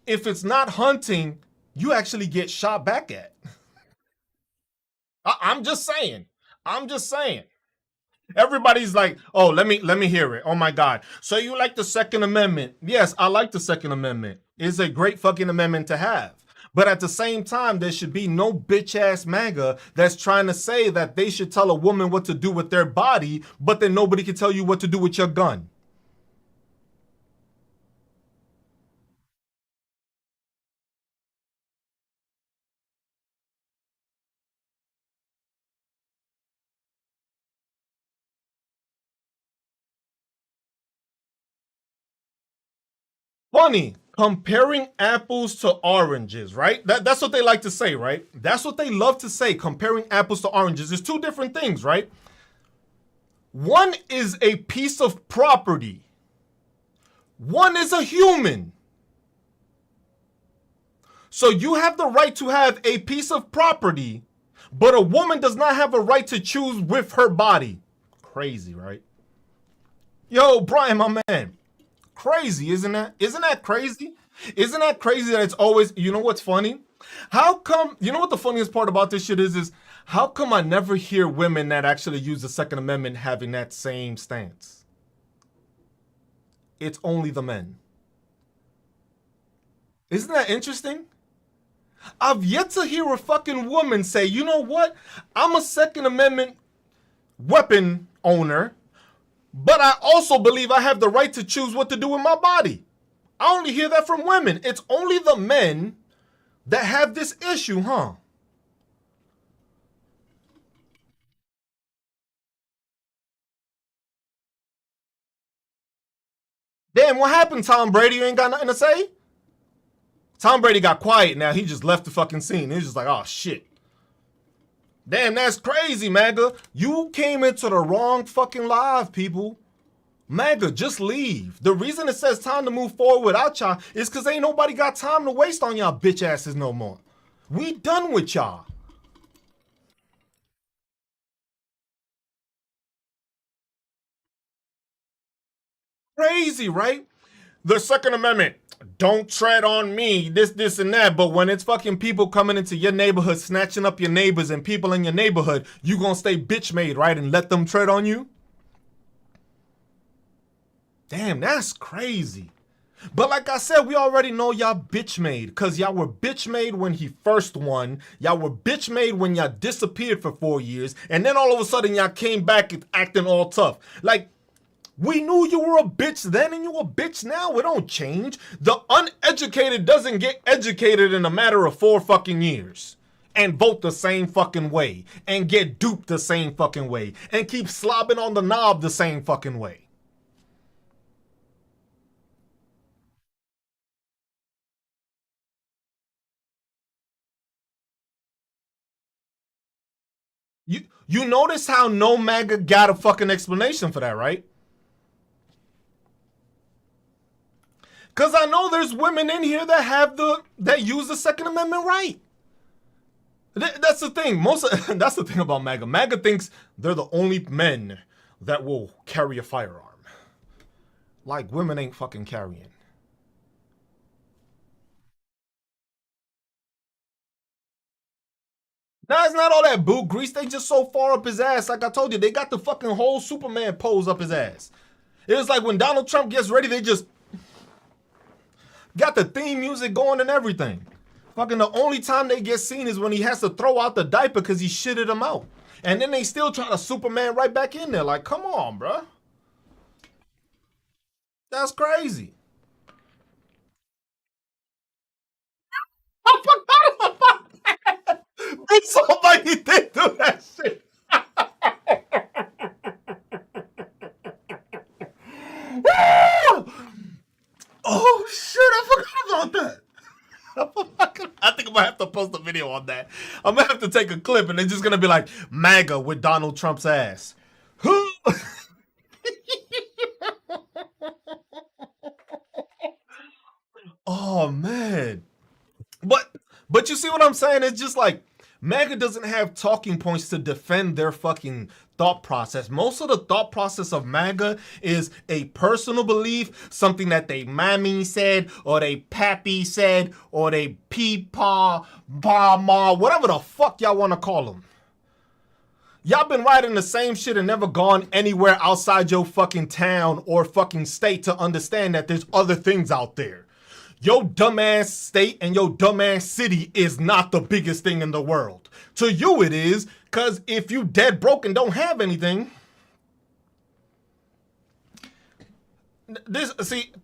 if it's not hunting, you actually get shot back at. I'm just saying. I'm just saying. Everybody's like, oh, let me hear it. Oh my God. So you like the Second Amendment? Yes, I like the Second Amendment. It's a great fucking amendment to have. But at the same time, there should be no bitch ass MAGA that's trying to say that they should tell a woman what to do with their body, but then nobody can tell you what to do with your gun. Funny, comparing apples to oranges, right? That's what they like to say, right? That's what they love to say, comparing apples to oranges. There's two different things, right? One is a piece of property. One is a human. So you have the right to have a piece of property, but a woman does not have a right to choose with her body. Crazy, right? Yo, Brian, my man. Crazy, isn't that? Isn't that crazy? Isn't that crazy that it's always, you know what's funny? How come, you know what the funniest part about this shit is how come I never hear women that actually use the Second Amendment having that same stance? It's only the men. Isn't that interesting? I've yet to hear a fucking woman say, you know what? I'm a Second Amendment weapon owner, but I also believe I have the right to choose what to do with my body. I only hear that from women. It's only the men that have this issue, huh? Damn, what happened, Tom Brady? You ain't got nothing to say? Tom Brady got quiet now. He just left the fucking scene. He's just like, oh shit. Damn, that's crazy, MAGA. You came into the wrong fucking live, people. MAGA, just leave. The reason it says time to move forward without y'all is because ain't nobody got time to waste on y'all bitch asses no more. We done with y'all. Crazy, right? The Second Amendment. Don't tread on me, this, and that. But when it's fucking people coming into your neighborhood, snatching up your neighbors and people in your neighborhood, you gonna stay bitch made, right? And let them tread on you? Damn, that's crazy. But like I said, we already know y'all bitch made because y'all were bitch made when he first won. Y'all were bitch made when y'all disappeared for 4 years. And then all of a sudden y'all came back acting all tough. Like, we knew you were a bitch then and you a bitch now. It don't change. The uneducated doesn't get educated in a matter of 4 fucking years and vote the same fucking way and get duped the same fucking way and keep slobbing on the knob the same fucking way. You notice how no MAGA got a fucking explanation for that, right? Cause I know there's women in here that have that use the Second Amendment right. That's the thing. That's the thing about MAGA. MAGA thinks they're the only men that will carry a firearm. Like women ain't fucking carrying. Nah, it's not all that boot grease. They just so far up his ass. Like I told you, they got the fucking whole Superman pose up his ass. It was like when Donald Trump gets ready, they just got the theme music going and everything. Fucking the only time they get seen is when he has to throw out the diaper because he shitted him out. And then they still try to Superman right back in there. Like, come on, bruh. That's crazy. Somebody did do that shit. Oh shit, I forgot about that. I think I'm gonna have to post a video on that. I'm gonna have to take a clip and it's just gonna be like MAGA with Donald Trump's ass. Oh man. But but you see what I'm saying? It's just like MAGA doesn't have talking points to defend their fucking thought process. Most of the thought process of MAGA is a personal belief, something that they mammy said, or they pappy said, or they peepaw, ba ma, whatever the fuck y'all want to call them. Y'all been writing the same shit and never gone anywhere outside your fucking town or fucking state to understand that there's other things out there. Your dumbass state and your dumbass city is not the biggest thing in the world. To you it is, because if you dead broke and don't have anything,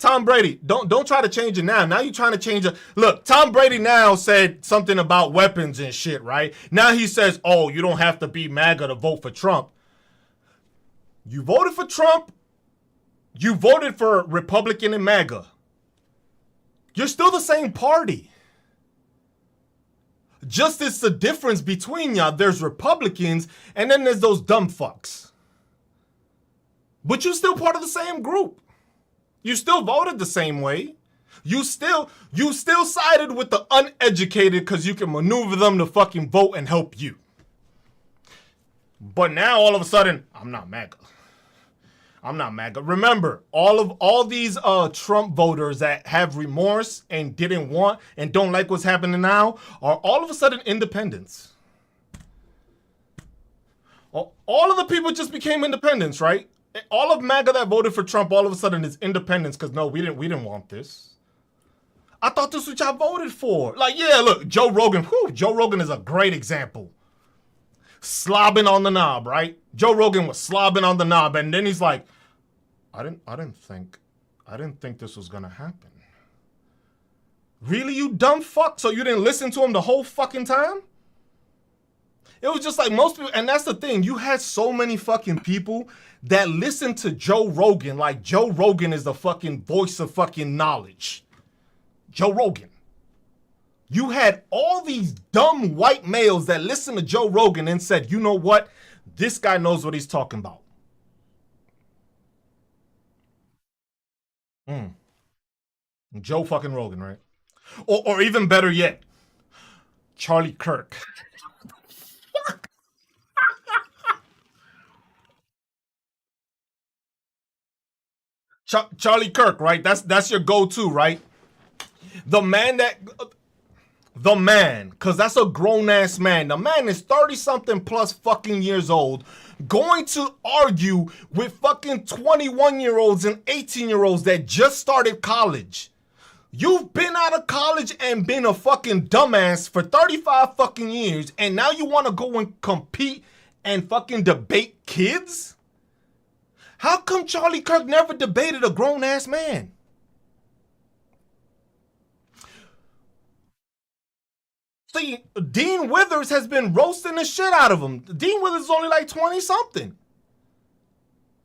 Tom Brady, don't try to change it now. Now you're trying to change it. Look, Tom Brady now said something about weapons and shit, right? Now he says, oh, you don't have to be MAGA to vote for Trump. You voted for Trump. You voted for Republican and MAGA. You're still the same party. Just it's the difference between y'all. There's Republicans and then there's those dumb fucks. But you're still part of the same group. You still voted the same way. You still sided with the uneducated because you can maneuver them to fucking vote and help you. But now all of a sudden, I'm not MAGA. I'm not MAGA. Remember, all these Trump voters that have remorse and didn't want and don't like what's happening now are all of a sudden independents. All of the people just became independents, right? All of MAGA that voted for Trump all of a sudden is independents because no, we didn't want this. I thought this was what y'all voted for. Like, yeah, look, Joe Rogan. Whew, Joe Rogan is a great example. Slobbing on the knob, right? Joe Rogan was slobbing on the knob, and then he's like, I didn't think this was gonna happen. Really, you dumb fuck? So you didn't listen to him the whole fucking time? It was just like most people, and that's the thing. You had so many fucking people that listen to Joe Rogan like Joe Rogan is the fucking voice of fucking knowledge. Joe Rogan. You had all these dumb white males that listened to Joe Rogan and said, you know what? This guy knows what he's talking about. Mm. Joe fucking Rogan, right? Or even better yet, Charlie Kirk. Charlie Kirk, right? That's your go-to, right? The man that the man, because that's a grown ass man. The man is 30 something plus fucking years old, going to argue with fucking 21-year-olds and 18-year-olds that just started college. You've been out of college and been a fucking dumbass for 35 fucking years, and now you want to go and compete and fucking debate kids? How come Charlie Kirk never debated a grown ass man? See, Dean Withers has been roasting the shit out of him. Dean Withers is only like 20 something.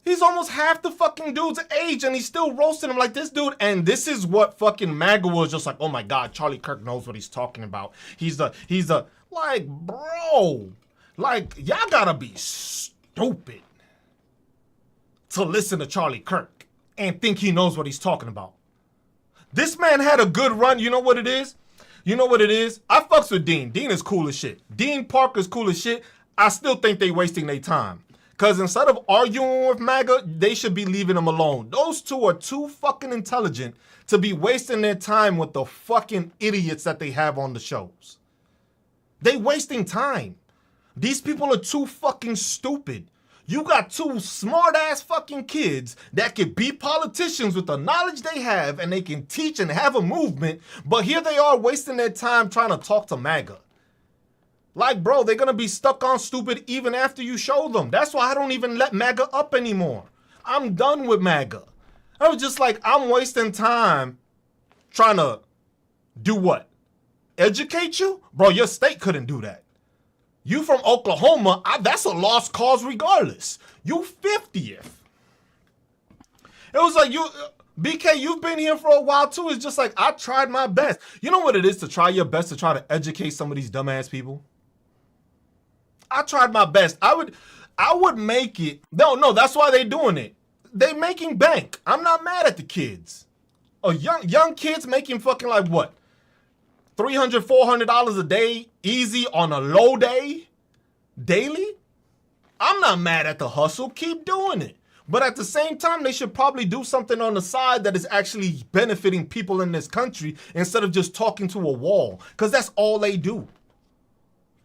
He's almost half the fucking dude's age and he's still roasting him like this dude. And this is what fucking MAGA was just like, oh my God, Charlie Kirk knows what he's talking about. He's like, bro, like, y'all gotta be stupid to listen to Charlie Kirk and think he knows what he's talking about. This man had a good run. You know what it is? You know what it is? I fucks with Dean. Dean is cool as shit. Dean Parker's cool as shit. I still think they wasting their time. Because instead of arguing with MAGA, they should be leaving them alone. Those two are too fucking intelligent to be wasting their time with the fucking idiots that they have on the shows. They wasting time. These people are too fucking stupid. You got two smart ass fucking kids that could be politicians with the knowledge they have and they can teach and have a movement, but here they are wasting their time trying to talk to MAGA. Like, bro, they're gonna be stuck on stupid even after you show them. That's why I don't even let MAGA up anymore. I'm done with MAGA. I was just like, I'm wasting time trying to do what? Educate you? Bro, your state couldn't do that. You from Oklahoma, that's a lost cause regardless. You 50th. It was like, BK, you've been here for a while too. It's just like, I tried my best. You know what it is to try your best to try to educate some of these dumbass people? I tried my best. I would make it. No, that's why they doing it. They making bank. I'm not mad at the kids. A young kids making fucking like what? $300, $400 a day, easy on a low day, daily? I'm not mad at the hustle. Keep doing it. But at the same time, they should probably do something on the side that is actually benefiting people in this country instead of just talking to a wall. Because that's all they do.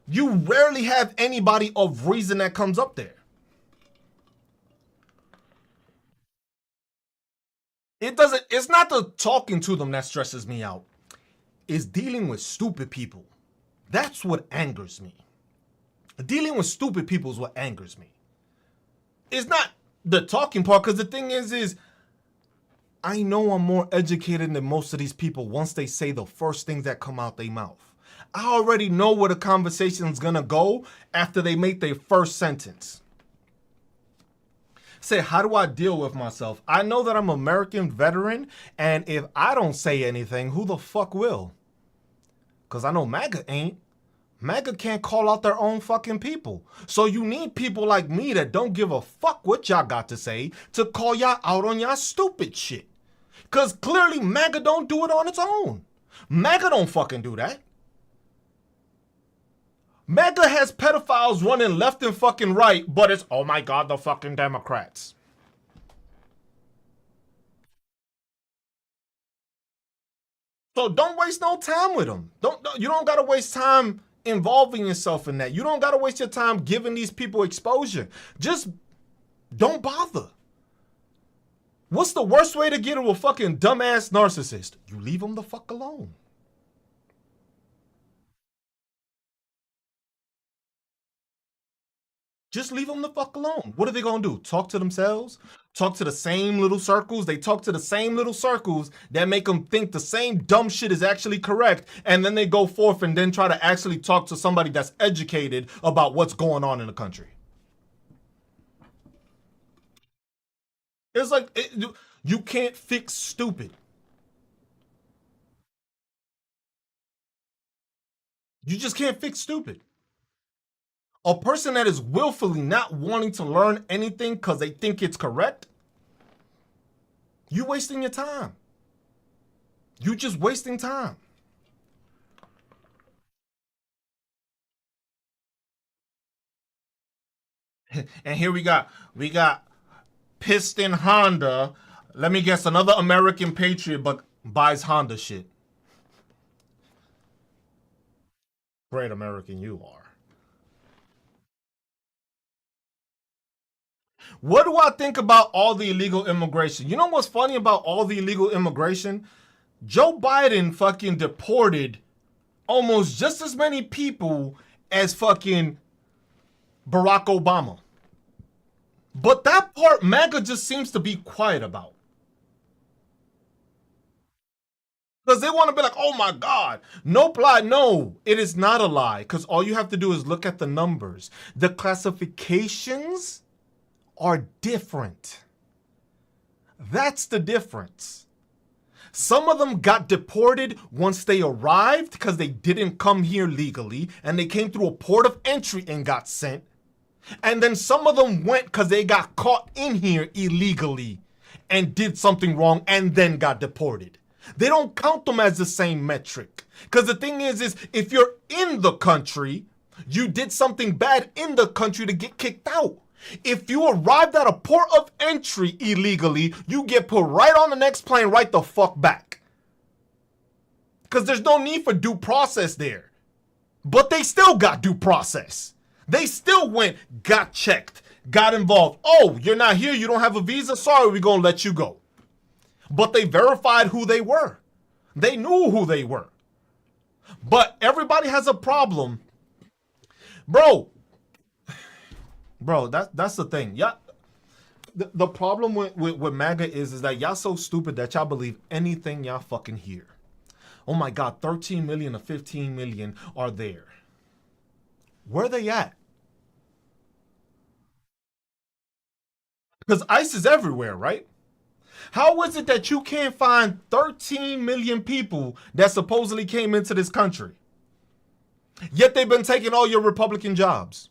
You rarely have anybody of reason that comes up there. It's not the talking to them that stresses me out. Is dealing with stupid people. That's what angers me. Dealing with stupid people is what angers me. It's not the talking part, because the thing is I know I'm more educated than most of these people once they say the first things that come out their mouth. I already know where the conversation's gonna go after they make their first sentence. Say, how do I deal with myself? I know that I'm an American veteran, and if I don't say anything, who the fuck will? Because I know MAGA ain't. MAGA can't call out their own fucking people. So you need people like me that don't give a fuck what y'all got to say to call y'all out on y'all stupid shit. Because clearly MAGA don't do it on its own. MAGA don't fucking do that. MAGA has pedophiles running left and fucking right, but it's, oh my God, the fucking Democrats. So don't waste no time with them. You don't gotta waste time involving yourself in that. You don't gotta waste your time giving these people exposure. Just don't bother. What's the worst way to get to a fucking dumbass narcissist? You leave them the fuck alone. Just leave them the fuck alone. What are they gonna do? Talk to themselves? Talk to the same little circles? They talk to the same little circles that make them think the same dumb shit is actually correct, and then they go forth and then try to actually talk to somebody that's educated about what's going on in the country. It's like, you can't fix stupid. You just can't fix stupid. A person that is willfully not wanting to learn anything because they think it's correct, you wasting your time. You just wasting time. And here we got Piston Honda Let me guess, another American patriot but buys Honda shit. Great American you are. What do I think about all the illegal immigration? You know what's funny about all the illegal immigration? Joe Biden fucking deported almost just as many people as fucking Barack Obama. But that part MAGA just seems to be quiet about. Because they want to be like, oh my God, nope, lie. No, it is not a lie. Because all you have to do is look at the numbers. The classifications are different. That's the difference. Some of them got deported once they arrived because they didn't come here legally and they came through a port of entry and got sent. And then some of them went because they got caught in here illegally and did something wrong and then got deported. They don't count them as the same metric. Because the thing is if you're in the country, you did something bad in the country to get kicked out. If you arrived at a port of entry illegally, you get put right on the next plane right the fuck back. Because there's no need for due process there. But they still got due process. They still went, got checked, got involved. Oh, you're not here, you don't have a visa? Sorry, we're going to let you go. But they verified who they were. They knew who they were. But everybody has a problem. Bro, that's the thing. Yeah, the problem with MAGA is that y'all so stupid that y'all believe anything y'all fucking hear. Oh my God, 13 million or 15 million are there. Where are they at? Because ICE is everywhere, right? How is it that you can't find 13 million people that supposedly came into this country? Yet they've been taking all your Republican jobs.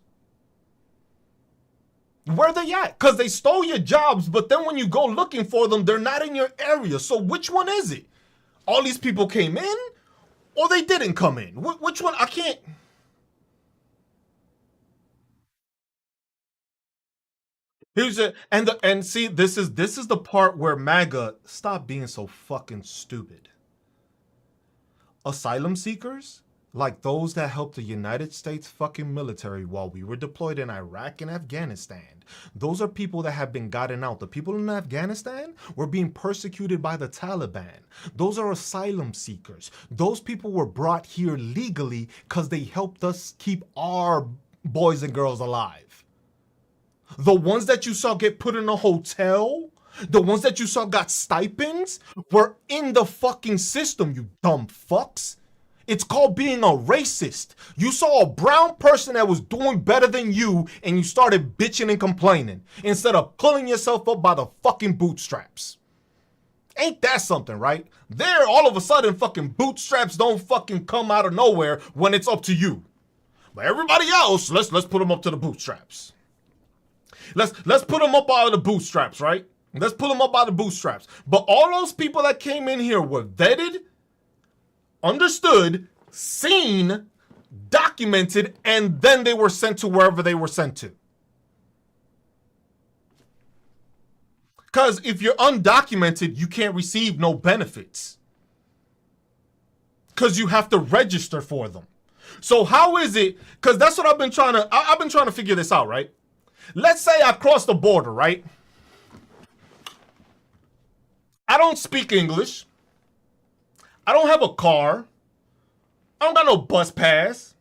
Where are they at? Because they stole your jobs, but then when you go looking for them, they're not in your area. So which one is it? All these people came in or they didn't come in? Which one? I can't. Here's it. And see, this is the part where MAGA stop being so fucking stupid. Asylum seekers, like those that helped the United States fucking military while we were deployed in Iraq and Afghanistan, those are people that have been gotten out. The people in Afghanistan were being persecuted by the Taliban. Those are asylum seekers. Those people were brought here legally because they helped us keep our boys and girls alive. The ones that you saw get put in a hotel, the ones that you saw got stipends, were in the fucking system, you dumb fucks. It's called being a racist. You saw a brown person that was doing better than you and you started bitching and complaining instead of pulling yourself up by the fucking bootstraps. Ain't that something, right? There, all of a sudden, fucking bootstraps don't fucking come out of nowhere when it's up to you. But everybody else, let's put them up to the bootstraps. Let's put them up out of the bootstraps, right? Let's pull them up out of the bootstraps. But all those people that came in here were vetted, understood, seen, documented, and then they were sent to wherever they were sent to. Because if you're undocumented, you can't receive no benefits. Because you have to register for them. So how is it? Because that's what I've been trying to figure this out, right? Let's say I cross the border, right? I don't speak English. I don't have a car. I don't got no bus pass.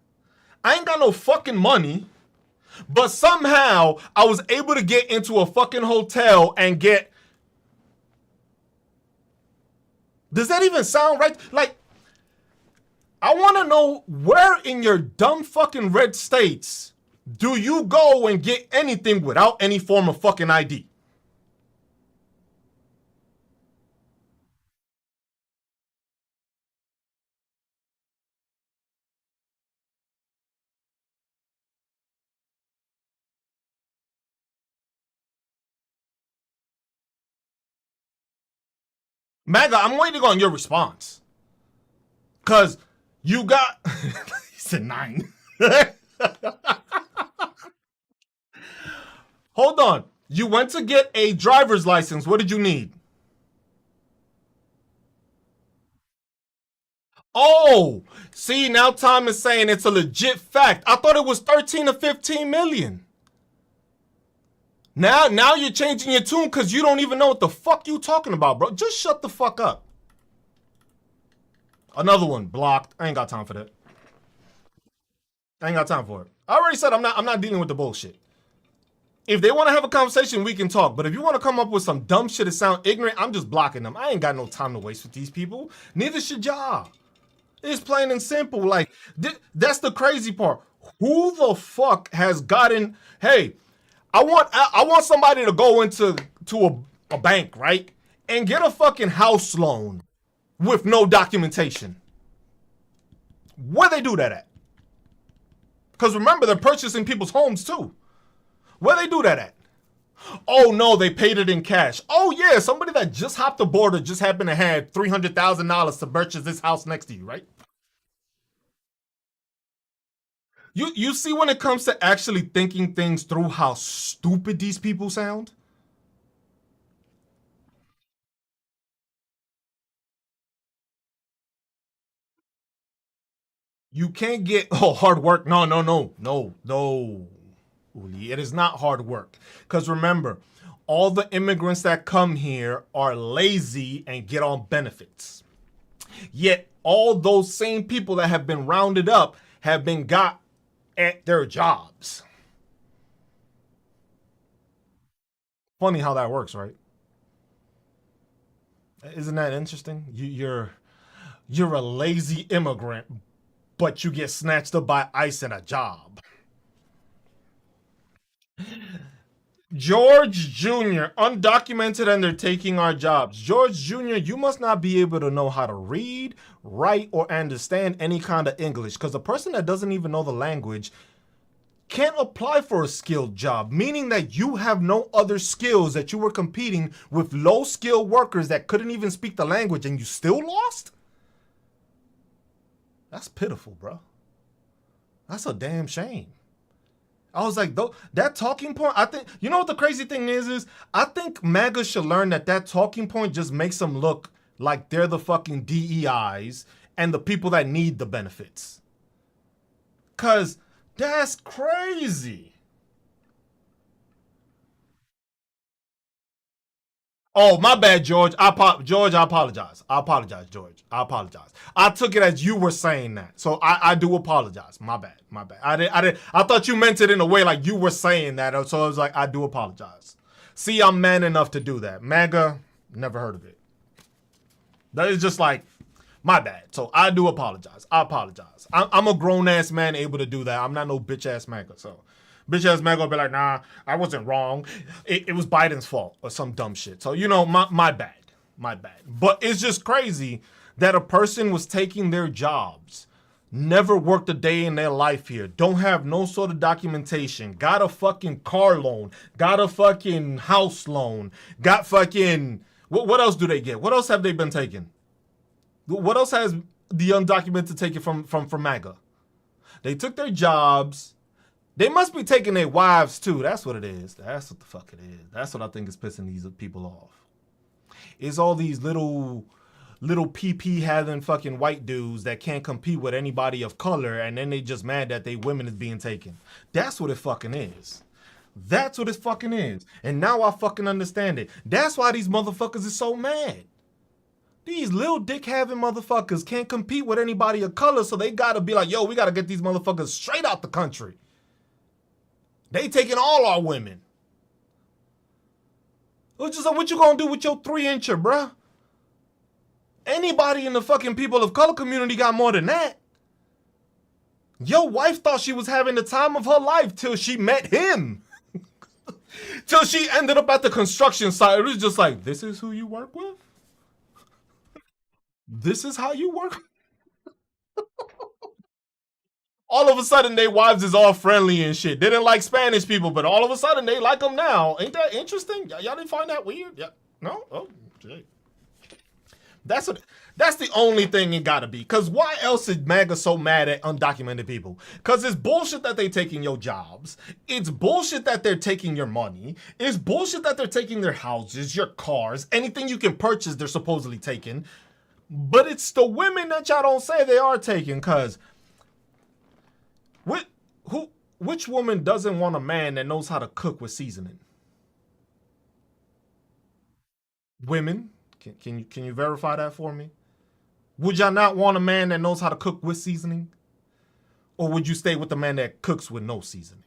I ain't got no fucking money. But somehow I was able to get into a fucking hotel and get... Does that even sound right? Like, I want to know where in your dumb fucking red states do you go and get anything without any form of fucking ID? MAGA, I'm waiting on your response. Because you got... he said 9. Hold on. You went to get a driver's license. What did you need? Oh, see, now Tom is saying it's a legit fact. I thought it was 13 or 15 million. Now you're changing your tune because you don't even know what the fuck you talking about, bro. Just shut the fuck up. Another one blocked. I ain't got time for that. I ain't got time for it. I already said I'm not dealing with the bullshit. If they want to have a conversation, we can talk. But if you want to come up with some dumb shit that sound ignorant, I'm just blocking them. I ain't got no time to waste with these people. Neither should y'all. It's plain and simple. Like, that's the crazy part. Who the fuck has gotten? Hey, I want somebody to go into a bank, right, and get a fucking house loan with no documentation. Where they do that at? Because remember, they're purchasing people's homes too. Where they do that at? Oh no, they paid it in cash. Oh yeah, somebody that just hopped the border just happened to have $300,000 to purchase this house next to you, right? You see when it comes to actually thinking things through how stupid these people sound? You can't get hard work. No. Uli, it is not hard work. Because remember, all the immigrants that come here are lazy and get on benefits. Yet all those same people that have been rounded up have been got at their jobs. Funny how that works, right? Isn't that interesting? You're a lazy immigrant, but you get snatched up by ICE in a job. George Jr., undocumented and they're taking our jobs. George Jr., you must not be able to know how to read, write, or understand any kind of English because a person that doesn't even know the language can't apply for a skilled job, meaning that you have no other skills, that you were competing with low skilled workers that couldn't even speak the language and you still lost? That's pitiful, bro. That's a damn shame. I was like, though, that talking point, I think, you know what the crazy thing is I think MAGA should learn that talking point just makes them look like they're the fucking DEIs and the people that need the benefits. Cause that's crazy. Oh, my bad, George. George, I apologize. I apologize, George. I apologize. I took it as you were saying that, so I do apologize. My bad. My bad. I thought you meant it in a way like you were saying that, so I was like, I do apologize. See, I'm man enough to do that. MAGA, never heard of it. That is just like, my bad. So I do apologize. I apologize. I'm a grown ass man able to do that. I'm not no bitch ass MAGA. So bitch ass MAGA will be like, nah, I wasn't wrong. It was Biden's fault or some dumb shit. So, you know, my bad. My bad. But it's just crazy that a person was taking their jobs, never worked a day in their life here, don't have no sort of documentation, got a fucking car loan, got a fucking house loan, got fucking, what else do they get? What else have they been taking? What else has the undocumented taken from MAGA? They took their jobs. They must be taking their wives too. That's what it is. That's what the fuck it is. That's what I think is pissing these people off. It's all these little PP having fucking white dudes that can't compete with anybody of color, and then they just mad that they women is being taken. That's what it fucking is. That's what it fucking is. And now I fucking understand it. That's why these motherfuckers is so mad. These little dick having motherfuckers can't compete with anybody of color, so they gotta be like, yo, we gotta get these motherfuckers straight out the country. They taking all our women. It's just like, what you gonna do with your 3-incher, bruh? Anybody in the fucking people of color community got more than that. Your wife thought she was having the time of her life till she met him. Till she ended up at the construction site. It was just like, this is who you work with? This is how you work? All of a sudden, their wives is all friendly and shit. They didn't like Spanish people, but all of a sudden, they like them now. Ain't that interesting? Y'all didn't find that weird? Yeah. No? Oh, shit. That's the only thing it gotta be. Cause why else is MAGA so mad at undocumented people? Cause it's bullshit that they taking your jobs. It's bullshit that they're taking your money. It's bullshit that they're taking their houses, your cars, anything you can purchase, they're supposedly taking. But it's the women that y'all don't say they are taking, cause which, who which woman doesn't want a man that knows how to cook with seasoning? Women, can you verify that for me? Would y'all not want a man that knows how to cook with seasoning? Or would you stay with the man that cooks with no seasoning?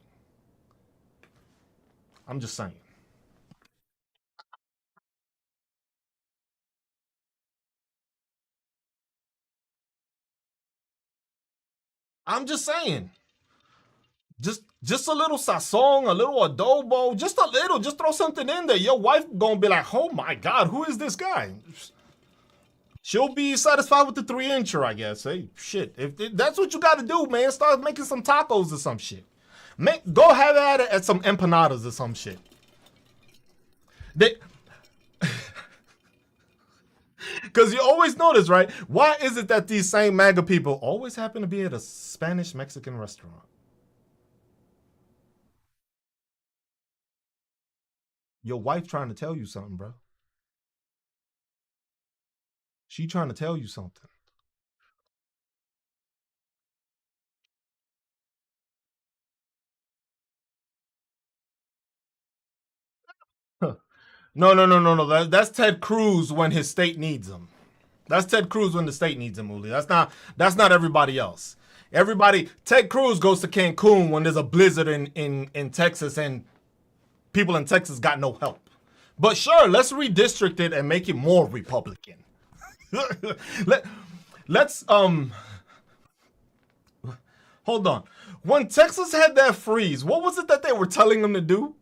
I'm just saying. I'm just saying. Just a little sazon, a little adobo, just a little, just throw something in there. Your wife gonna be like, oh my God, who is this guy? She'll be satisfied with the 3 incher, I guess. Hey, shit. If that's what you gotta do, man, start making some tacos or some shit. Go have at it at some empanadas or some shit. They, Because you always notice, right? Why is it that these same MAGA people always happen to be at a Spanish Mexican restaurant? Your wife trying to tell you something, bro. She trying to tell you something. Huh. No, no, no, no, no. That's Ted Cruz when his state needs him. That's Ted Cruz when the state needs him, Uli. That's not everybody else. Ted Cruz goes to Cancun when there's a blizzard in Texas and people in Texas got no help. But sure, let's redistrict it and make it more Republican. Let, let's hold on. When Texas had that freeze, what was it that they were telling them to do?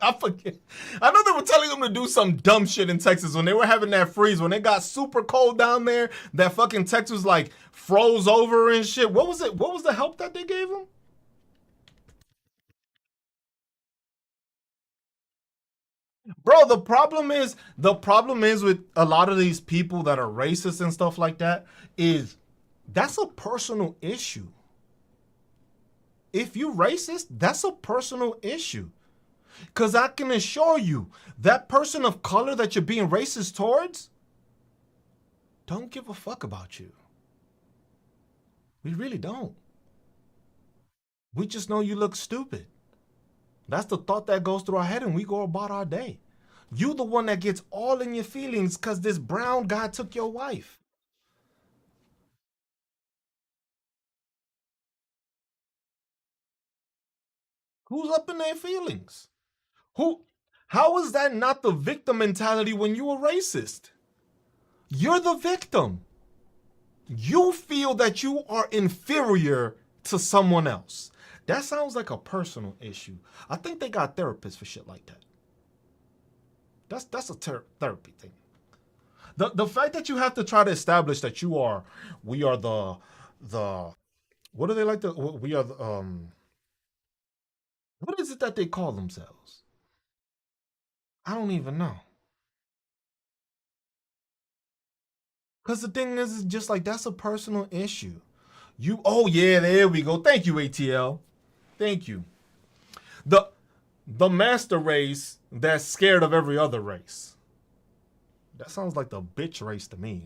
I forget. I know they were telling them to do some dumb shit in Texas when they were having that freeze. When it got super cold down there, that fucking Texas like froze over and shit. What was it? What was the help that they gave them? Bro, the problem is with a lot of these people that are racist and stuff like that is that's a personal issue. If you racist, that's a personal issue. Cause I can assure you, that person of color that you're being racist towards don't give a fuck about you. We really don't. We just know you look stupid. That's the thought that goes through our head and we go about our day. You the one that gets all in your feelings cause this brown guy took your wife. Who's up in their feelings? Who how is that not the victim mentality when you a racist? You're the victim. You feel that you are inferior to someone else. That sounds like a personal issue. I think they got therapists for shit like that. That's a therapy thing. The fact that you have to try to establish that we are the what do they like to we are the, what is it that they call themselves? I don't even know. Cause the thing is just like that's a personal issue. Oh yeah, there we go. Thank you, ATL. Thank you. The the master race that's scared of every other race. That sounds like the bitch race to me.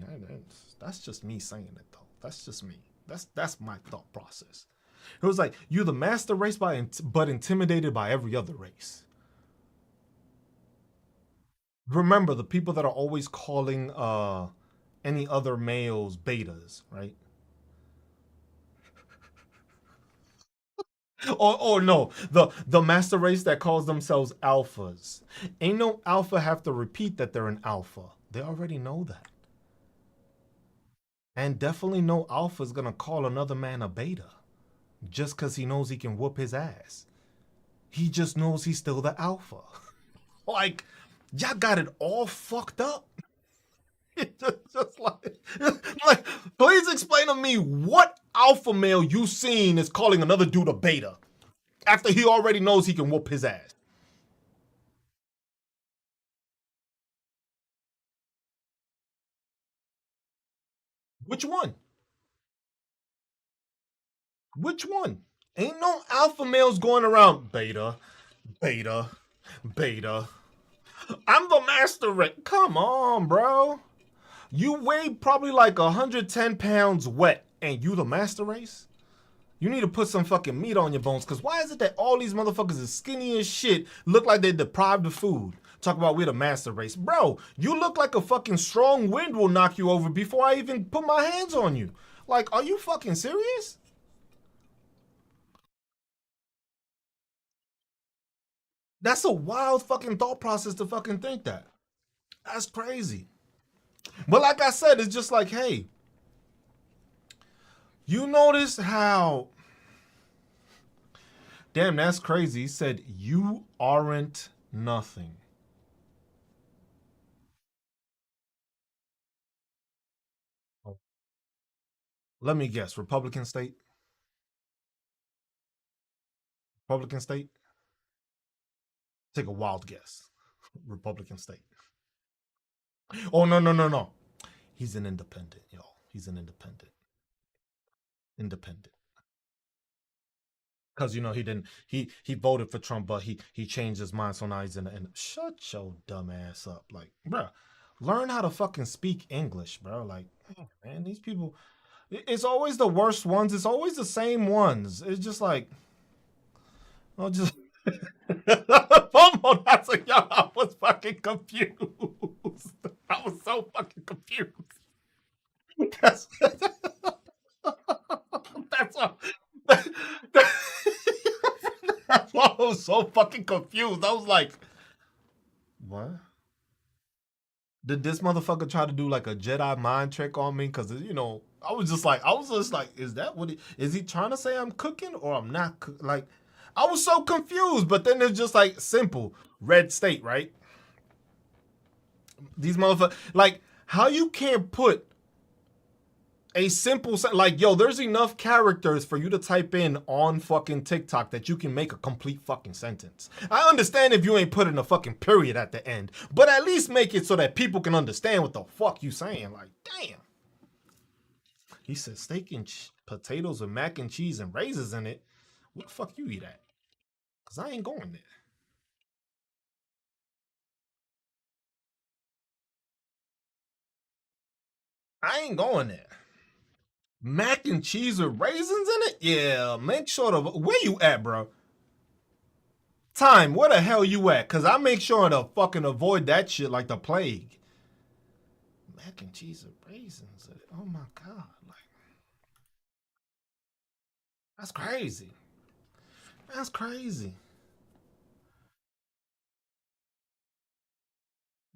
That's just me saying it though. That's just me. That's my thought process. It was like you the master race but intimidated by every other race. Remember the people that are always calling any other males betas, right? Or no, the master race that calls themselves alphas. Ain't no alpha have to repeat that they're an alpha. They already know that. And definitely no alpha is gonna call another man a beta just because he knows he can whoop his ass. He just knows he's still the alpha. Like, y'all got it all fucked up. just like, please explain to me what alpha male you seen is calling another dude a beta after he already knows he can whoop his ass. Which one? Which one? Ain't no alpha males going around beta, beta, beta. I'm the master race. Come on, bro. You weigh probably like 110 pounds wet, and you the master race? You need to put some fucking meat on your bones, because why is it that all these motherfuckers is skinny as shit, look like they're deprived of food? Talk about we're the master race. Bro, you look like a fucking strong wind will knock you over before I even put my hands on you. Like, are you fucking serious? That's a wild fucking thought process to fucking think that. That's crazy. But like I said, it's just like, hey, you notice how. Damn, that's crazy. He said, you aren't nothing. Let me guess. Republican state? Republican state? Take a wild guess. Republican state. Oh, no, no, no, no. He's an independent, yo. He's an independent. Independent. Because you know he voted for Trump, but he changed his mind, so now he's in the end. Shut your dumb ass up. Like, bruh, learn how to fucking speak English, bro. Like, man, these people, it's always the worst ones. It's always the same ones. It's just like, I'll just. FOMO, that's a yo, I was fucking confused. I was so fucking confused. That's that's all. That's why I was so fucking confused. I was like, what? Did this motherfucker try to do like a Jedi mind trick on me? Because I was just like, is that what is he trying to say? I'm cooking or I'm not? Like, I was so confused. But then it's just like simple red state, right? These motherfuckers, like, how you can't put a simple like, yo, there's enough characters for you to type in on fucking TikTok that you can make a complete fucking sentence. I understand if you ain't putting a fucking period at the end, but at least make it so that people can understand what the fuck you saying. Like, damn. He said steak and potatoes with mac and cheese and raisins in it. What the fuck you eat at? Cause I ain't going there. I ain't going there. Mac and cheese with raisins in it? Yeah, make sure to. Where you at, bro? Time, where the hell you at? Cause I make sure to fucking avoid that shit like the plague. Mac and cheese with raisins. Oh my god, like that's crazy. That's crazy,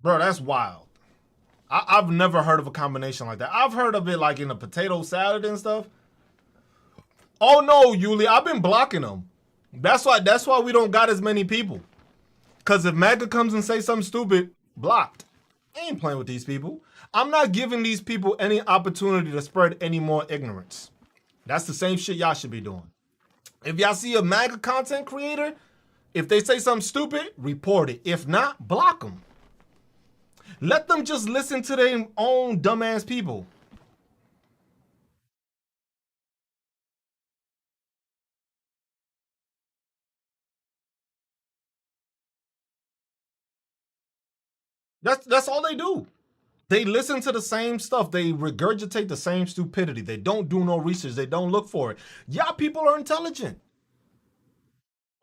bro. That's wild. I've never heard of a combination like that. I've heard of it like in a potato salad and stuff. Oh no, Yuli, I've been blocking them. That's why we don't got as many people. Cause if MAGA comes and say something stupid, blocked. I ain't playing with these people. I'm not giving these people any opportunity to spread any more ignorance. That's the same shit y'all should be doing. If y'all see a MAGA content creator, if they say something stupid, report it. If not, block them. Let them just listen to their own dumbass people. That's all they do. They listen to the same stuff. They regurgitate the same stupidity. They don't do no research. They don't look for it. Y'all people are intelligent.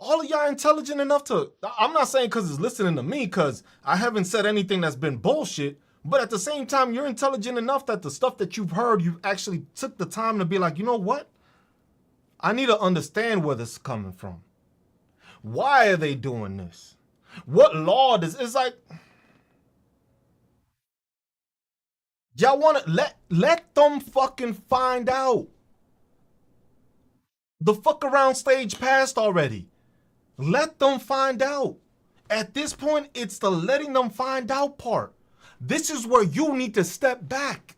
All of y'all intelligent enough to. I'm not saying because it's listening to me, because I haven't said anything that's been bullshit. But at the same time, you're intelligent enough that the stuff that you've heard, you actually took the time to be like, you know what? I need to understand where this is coming from. Why are they doing this? What law does it's like? Y'all want to let them fucking find out. The fuck around stage passed already. Let them find out. At this point, it's the letting them find out part. This is where you need to step back.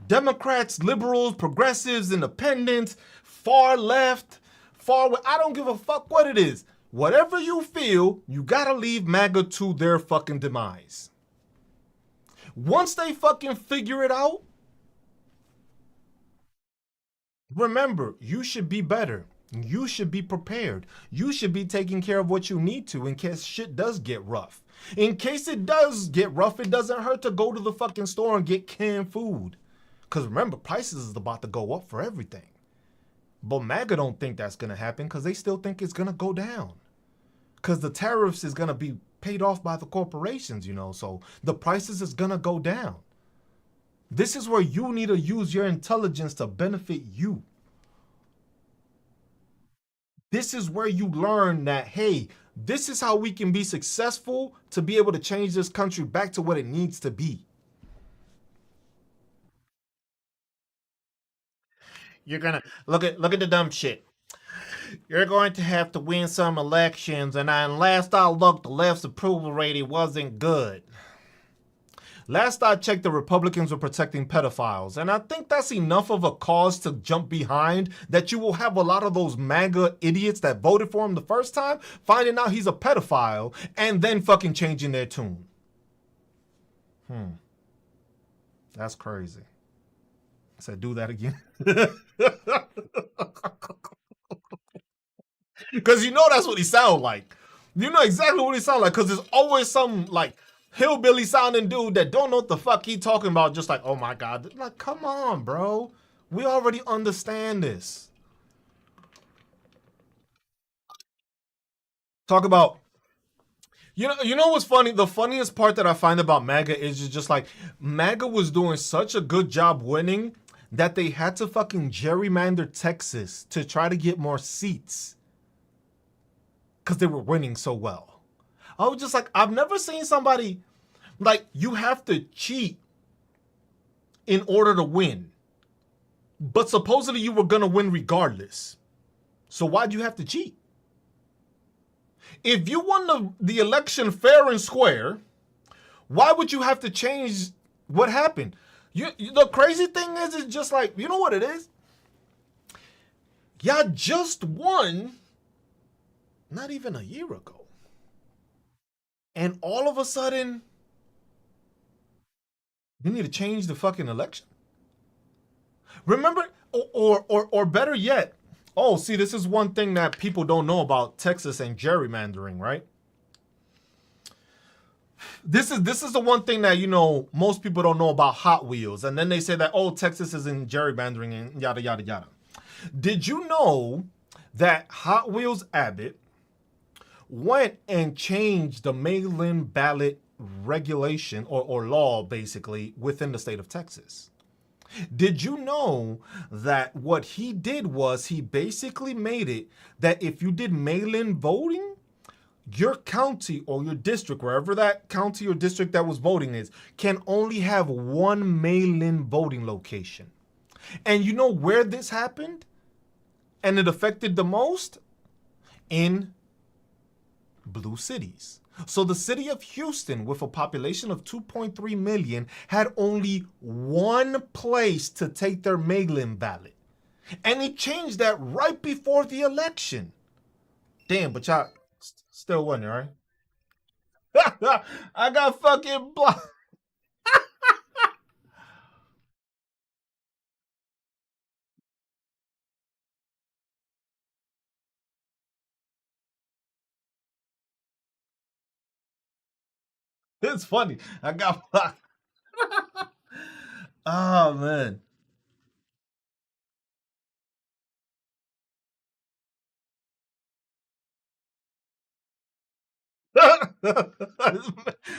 Democrats, liberals, progressives, independents, far left, far right. I don't give a fuck what it is. Whatever you feel, you gotta leave MAGA to their fucking demise. Once they fucking figure it out, remember, you should be better. You should be prepared. You should be taking care of what you need to in case shit does get rough. In case it does get rough, it doesn't hurt to go to the fucking store and get canned food. Because remember, prices is about to go up for everything. But MAGA don't think that's going to happen because they still think it's going to go down. Because the tariffs is going to be paid off by the corporations, so the prices is going to go down. This is where you need to use your intelligence to benefit you. This is where you learn that, hey, this is how we can be successful to be able to change this country back to what it needs to be. You're gonna look at the dumb shit. You're going to have to win some elections, and last I looked, the left's approval rating wasn't good. Last I checked, the Republicans were protecting pedophiles, and I think that's enough of a cause to jump behind that you will have a lot of those MAGA idiots that voted for him the first time finding out he's a pedophile and then fucking changing their tune. That's crazy. I said, do that again. Because that's what he sound like. You know exactly what he sound like, because there's always some like hillbilly sounding dude that don't know what the fuck he talking about, just like, oh my god. Like, come on, bro. We already understand this. Talk about you know what's funny? The funniest part that I find about MAGA is just like MAGA was doing such a good job winning that they had to fucking gerrymander Texas to try to get more seats because they were winning so well. I was just like, I've never seen somebody like, you have to cheat in order to win. But supposedly you were going to win regardless. So why'd you have to cheat? If you won the election fair and square, why would you have to change what happened? The crazy thing is, it's just like, you know what it is? Y'all just won not even a year ago. And all of a sudden, you need to change the fucking election. Remember, or better yet, oh, see, this is one thing that people don't know about Texas and gerrymandering, right? This is the one thing that most people don't know about Hot Wheels, and then they say that, oh, Texas is in gerrymandering and yada yada yada. Did you know that Hot Wheels Abbott went and changed the mail-in ballot regulation or law basically within the state of Texas? Did you know that what he did was he basically made it that if you did mail-in voting, your county or your district, wherever that county or district that was voting is, can only have one mail-in voting location. And you know where this happened? And it affected the most? In blue cities. So the city of Houston, with a population of 2.3 million, had only one place to take their mail-in ballot. And he changed that right before the election. Damn, but y'all still winning, right? I got fucking blocked. It's funny. I got blocked. Oh, man.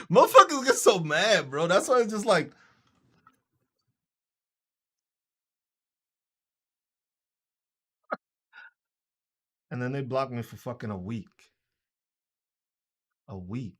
Motherfuckers get so mad, bro. That's why it's just like, and then they block me for fucking a week. A week.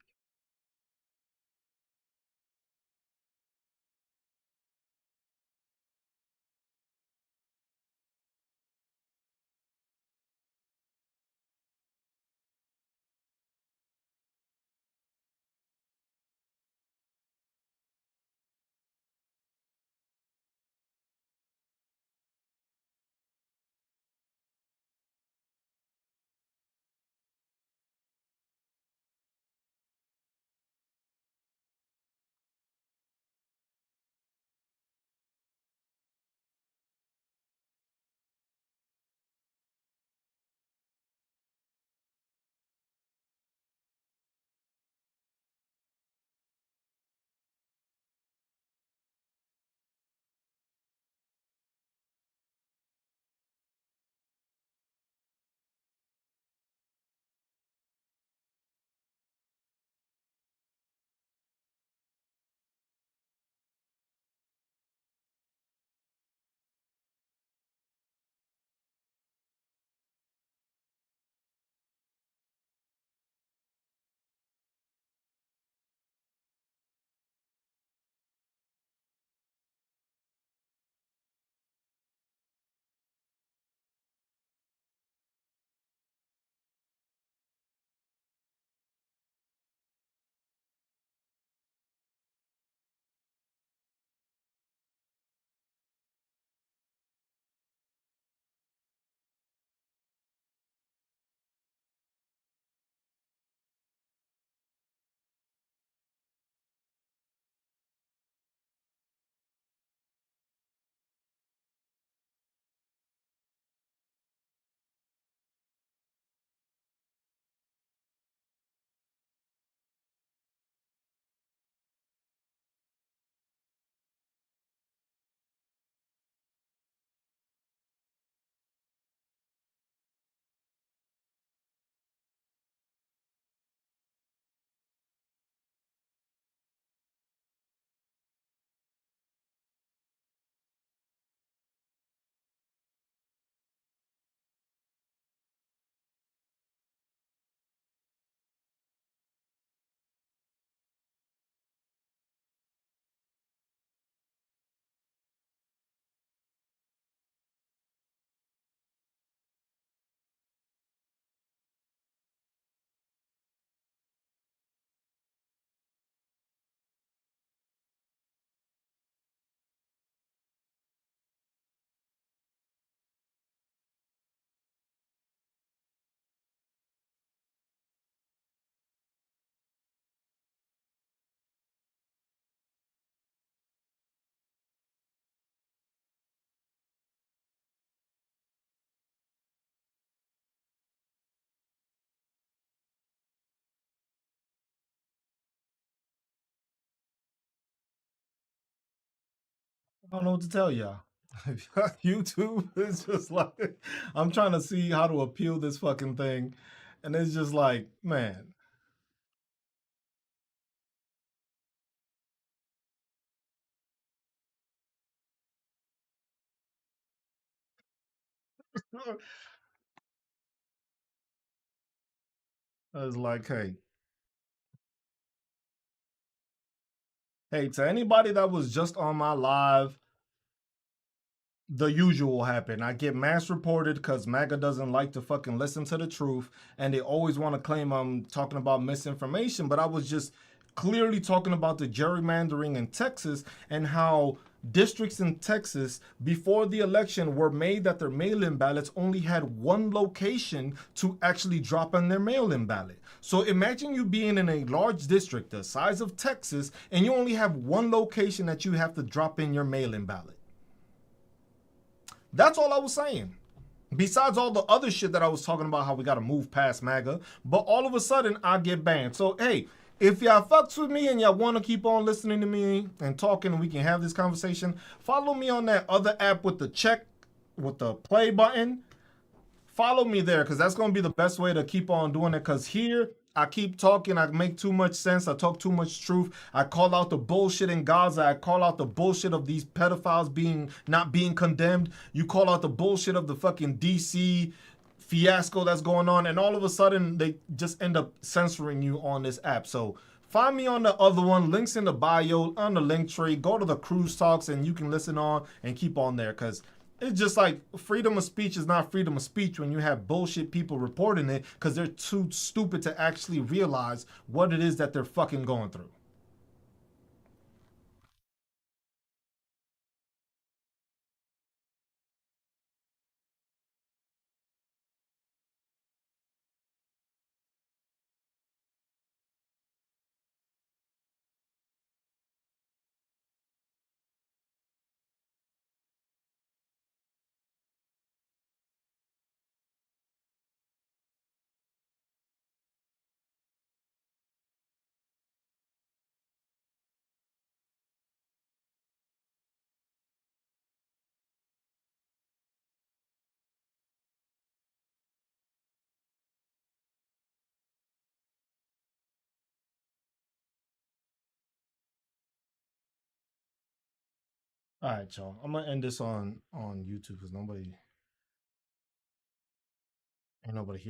I don't know what to tell y'all. YouTube is just like I'm trying to see how to appeal this fucking thing, and it's just like, man. It's like, hey, to anybody that was just on my live, the usual happened. I get mass reported because MAGA doesn't like to fucking listen to the truth, and they always want to claim I'm talking about misinformation. But I was just clearly talking about the gerrymandering in Texas and how districts in Texas before the election were made that their mail-in ballots only had one location to actually drop in their mail-in ballot. So imagine you being in a large district the size of Texas and you only have one location that you have to drop in your mail-in ballot. That's all I was saying. Besides all the other shit that I was talking about, how we gotta move past MAGA, but all of a sudden I get banned. So hey, if y'all fucks with me and y'all want to keep on listening to me and talking, and we can have this conversation, follow me on that other app with the check, with the play button. Follow me there because that's going to be the best way to keep on doing it. Because here, I keep talking, I make too much sense, I talk too much truth, I call out the bullshit in Gaza, I call out the bullshit of these pedophiles being not being condemned, you call out the bullshit of the fucking DC fiasco that's going on, and all of a sudden they just end up censoring you on this app. So find me on the other one, links in the bio, on the link tree, go to the Cruz Talks and you can listen on and keep on there because it's just like freedom of speech is not freedom of speech when you have bullshit people reporting it because they're too stupid to actually realize what it is that they're fucking going through. All right, y'all. I'm gonna end this on YouTube because nobody ain't nobody here.